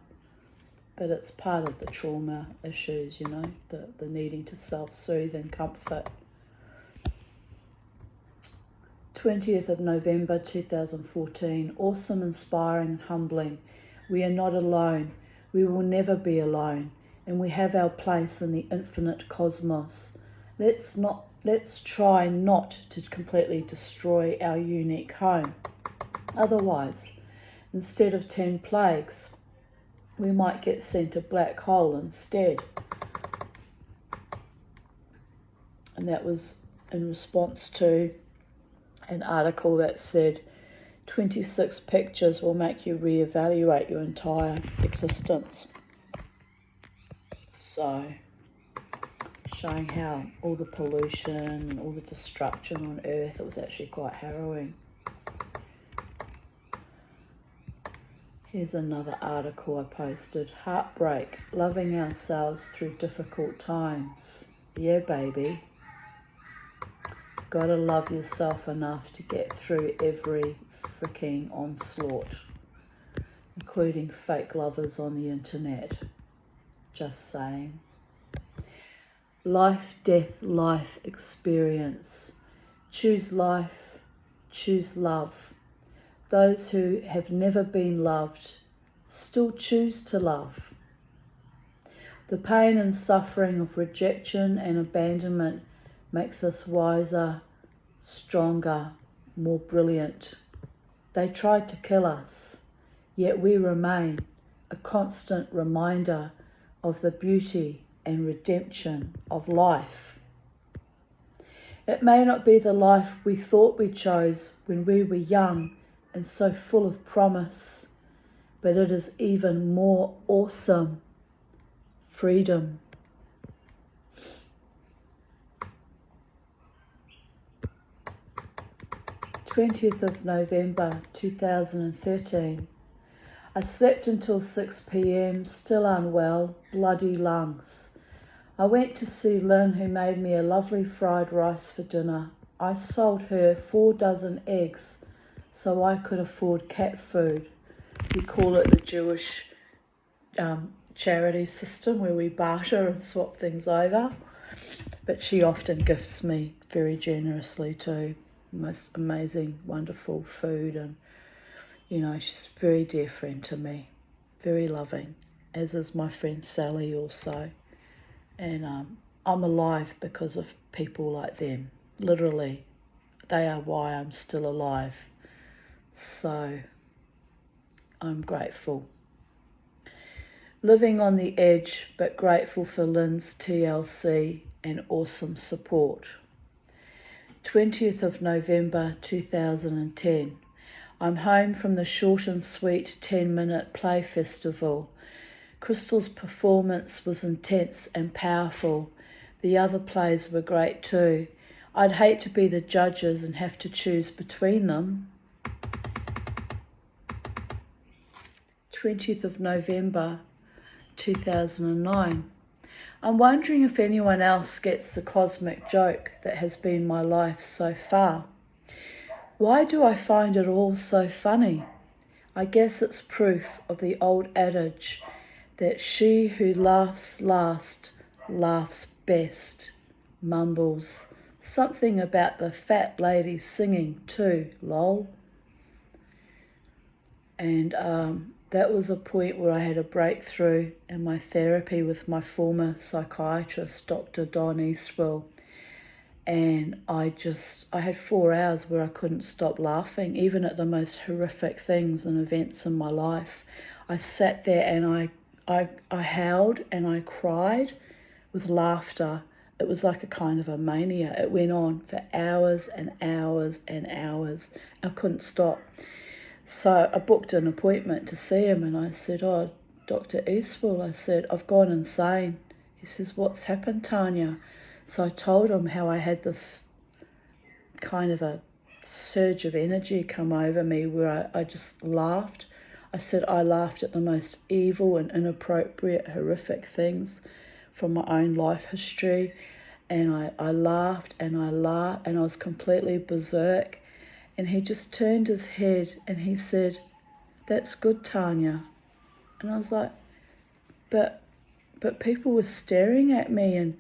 But it's part of the trauma issues, the needing to self-soothe and comfort. 20th of November 2014. Awesome, inspiring and humbling. We are not alone. We will never be alone. And we have our place in the infinite cosmos. Let's try not to completely destroy our unique home. Otherwise, instead of 10 plagues, we might get sent a black hole instead. And that was in response to an article that said 26 pictures will make you reevaluate your entire existence. So, showing how all the pollution and all the destruction on Earth, it was actually quite harrowing. Here's another article I posted. Heartbreak, loving ourselves through difficult times. Yeah, baby. Gotta love yourself enough to get through every freaking onslaught, including fake lovers on the internet. Just saying. Life, death, life experience. Choose life, choose love. Those who have never been loved still choose to love. The pain and suffering of rejection and abandonment makes us wiser, stronger, more brilliant. They tried to kill us, yet we remain a constant reminder of the beauty and redemption of life. It may not be the life we thought we chose when we were young and so full of promise, but it is even more awesome. Freedom. November 20th, 2013. I slept until 6 p.m, still unwell, bloody lungs. I went to see Lynn, who made me a lovely fried rice for dinner. I sold her 4 dozen eggs so I could afford cat food. We call it the Jewish charity system, where we barter and swap things over. But she often gifts me very generously too. Most amazing, wonderful food, and she's a very dear friend to me, very loving, as is my friend Sally also. And I'm alive because of people like them. Literally, they are why I'm still alive. So I'm grateful. Living on the edge, but grateful for Lynn's TLC and awesome support. 20th of November 2010. I'm home from the short and sweet 10-minute play festival. Crystal's performance was intense and powerful. The other plays were great too. I'd hate to be the judges and have to choose between them. 20th of November 2009. I'm wondering if anyone else gets the cosmic joke that has been my life so far. Why do I find it all so funny? I guess it's proof of the old adage that she who laughs last laughs best. Mumbles. Something about the fat lady singing too, lol. And that was a point where I had a breakthrough in my therapy with my former psychiatrist, Dr. Don Eastwell. And I had 4 hours where I couldn't stop laughing, even at the most horrific things and events in my life. I sat there and I howled and I cried with laughter. It was like a kind of a mania. It went on for hours and hours and hours. I couldn't stop. So I booked an appointment to see him, and I said, "Oh, Dr. Eastwell," I said, "I've gone insane." He says, "What's happened, Tanya?" So I told him how I had this kind of a surge of energy come over me where I just laughed. I said I laughed at the most evil and inappropriate, horrific things from my own life history. And I laughed and I laughed and I was completely berserk. And he just turned his head and he said, "That's good, Tanya." And I was like, but people were staring at me and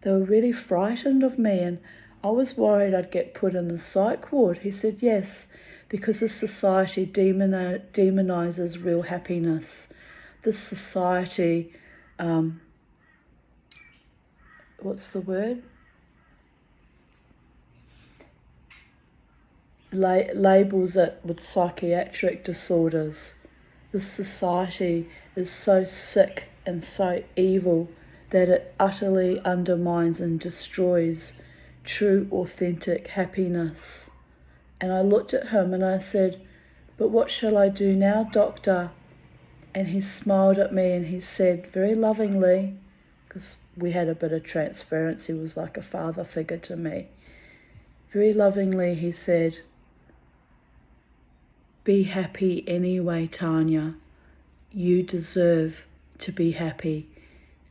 they were really frightened of me, and I was worried I'd get put in the psych ward. He said, "Yes, because this society demonizes real happiness. This society, what's the word? Labels it with psychiatric disorders. This society is so sick and so evil that it utterly undermines and destroys true, authentic happiness." And I looked at him and I said, "But what shall I do now, doctor?" And he smiled at me and he said very lovingly, because we had a bit of transference, he was like a father figure to me. Very lovingly he said, "Be happy anyway, Tanya. You deserve to be happy,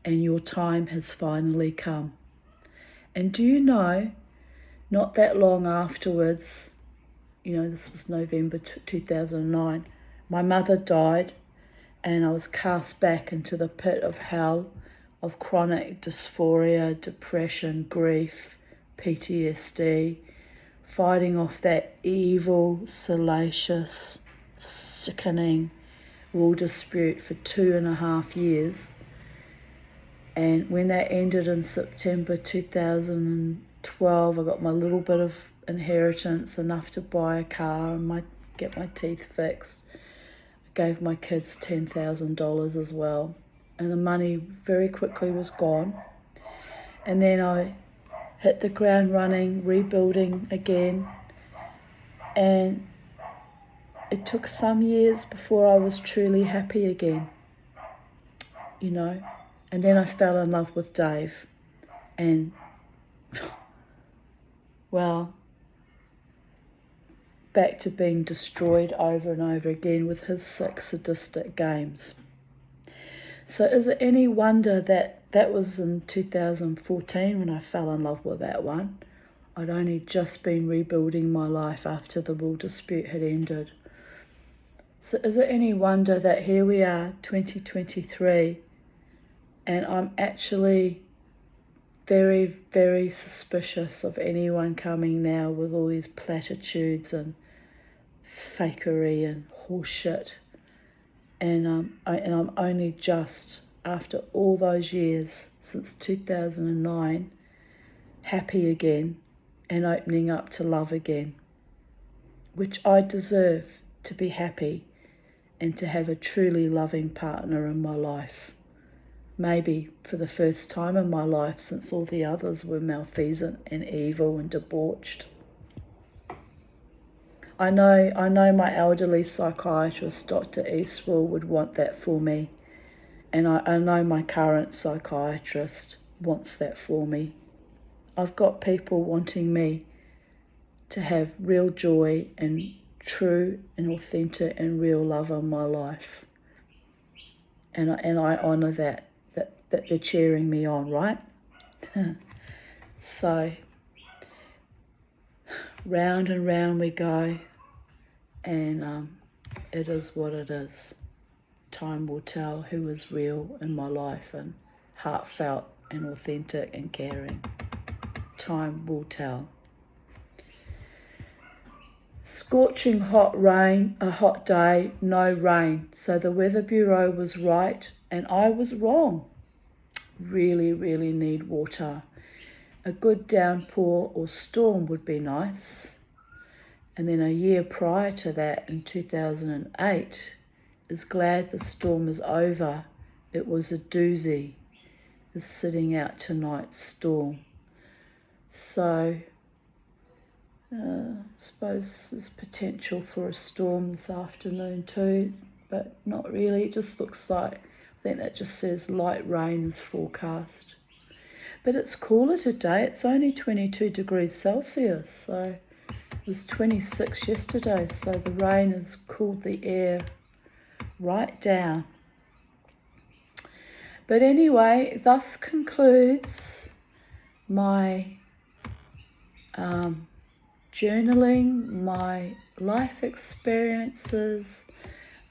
and your time has finally come." And do you know, not that long afterwards, this was November 2009, my mother died, and I was cast back into the pit of hell of chronic dysphoria, depression, grief, PTSD, fighting off that evil, salacious, sickening will dispute for 2.5 years. And when that ended in September 2012, I got my little bit of inheritance, enough to buy a car and get my teeth fixed. I gave my kids $10,000 as well. And the money very quickly was gone. And then I hit the ground running, rebuilding again. And it took some years before I was truly happy again, you know. And then I fell in love with Dave. And, well, back to being destroyed over and over again with his sick, sadistic games. So is it any wonder that was in 2014 when I fell in love with that one? I'd only just been rebuilding my life after the will dispute had ended. So is it any wonder that here we are, 2023, and I'm actually very, very suspicious of anyone coming now with all these platitudes and fakery and horseshit. And I'm only just, after all those years, since 2009, happy again and opening up to love again, which I deserve, to be happy and to have a truly loving partner in my life. Maybe for the first time in my life since all the others were malfeasant and evil and debauched. I know my elderly psychiatrist, Dr. Eastwell, would want that for me. And I know my current psychiatrist wants that for me. I've got people wanting me to have real joy and true and authentic and real love in my life. And I honour that they're cheering me on, right? So, round and round we go, and it is what it is. Time will tell who is real in my life and heartfelt and authentic and caring. Time will tell. Scorching hot rain, a hot day, no rain. So the Weather Bureau was right and I was wrong. Really, really need water. A good downpour or storm would be nice. And then a year prior to that, in 2008, is glad the storm is over. It was a doozy, the sitting out tonight's storm. So, I suppose there's potential for a storm this afternoon too, but not really. It just looks like, I think that just says light rain is forecast. But it's cooler today. It's only 22 degrees Celsius, so it was 26 yesterday, so the rain has cooled the air right down. But anyway, thus concludes my journaling, my life experiences,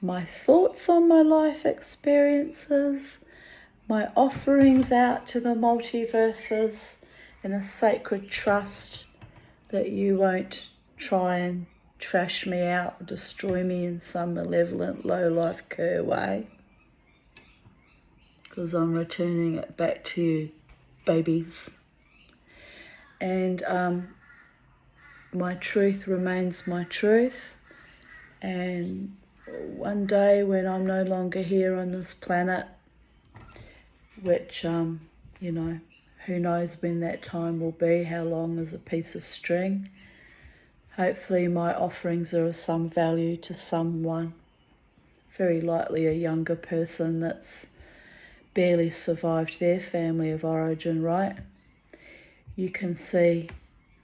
my thoughts on my life experiences, my offerings out to the multiverses in a sacred trust that you won't try and trash me out or destroy me in some malevolent low-life cur way, because I'm returning it back to you, babies. And my truth remains my truth, and one day when I'm no longer here on this planet, which, who knows when that time will be, how long is a piece of string. Hopefully my offerings are of some value to someone, very likely a younger person that's barely survived their family of origin, right? You can see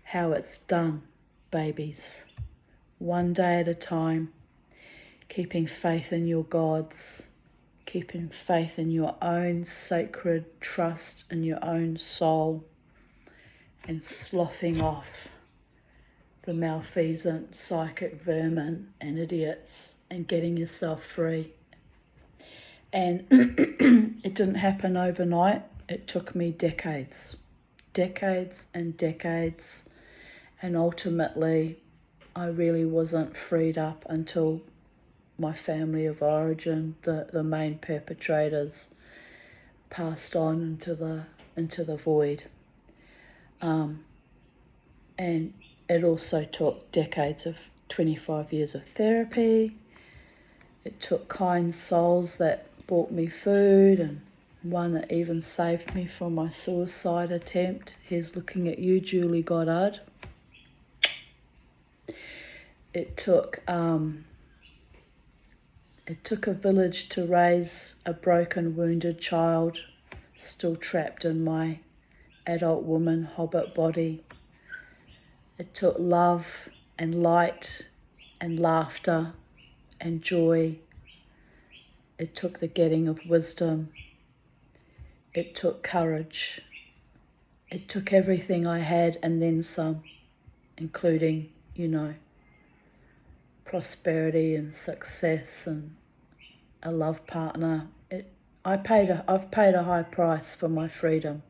how it's done, babies. One day at a time, keeping faith in your gods, keeping faith in your own sacred trust in your own soul, and sloughing off the malfeasant psychic vermin and idiots and getting yourself free. And it didn't happen overnight. It took me decades and decades, and ultimately I really wasn't freed up until my family of origin, the main perpetrators, passed on into the void. And it also took decades of 25 years of therapy. It took kind souls that bought me food, and one that even saved me from my suicide attempt. Here's looking at you, Julie Goddard. It took a village to raise a broken, wounded child, still trapped in my adult woman hobbit body. It took love and light and laughter and joy. It took the getting of wisdom. It took courage. It took everything I had and then some, including, prosperity and success and a love partner. I've paid a high price for my freedom.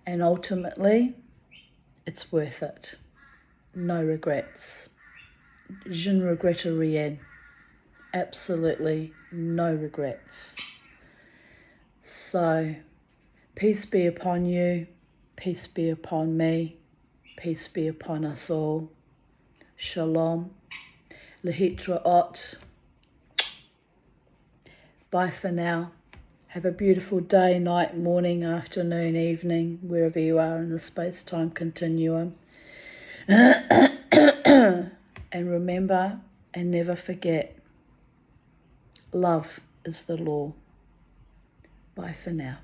And ultimately, it's worth it. No regrets. Je ne regrette rien. Absolutely no regrets. So, peace be upon you, peace be upon me, peace be upon us all. Shalom. Lehitra Ot. Bye for now. Have a beautiful day, night, morning, afternoon, evening, wherever you are in the space-time continuum. And remember and never forget, love is the law. Bye for now.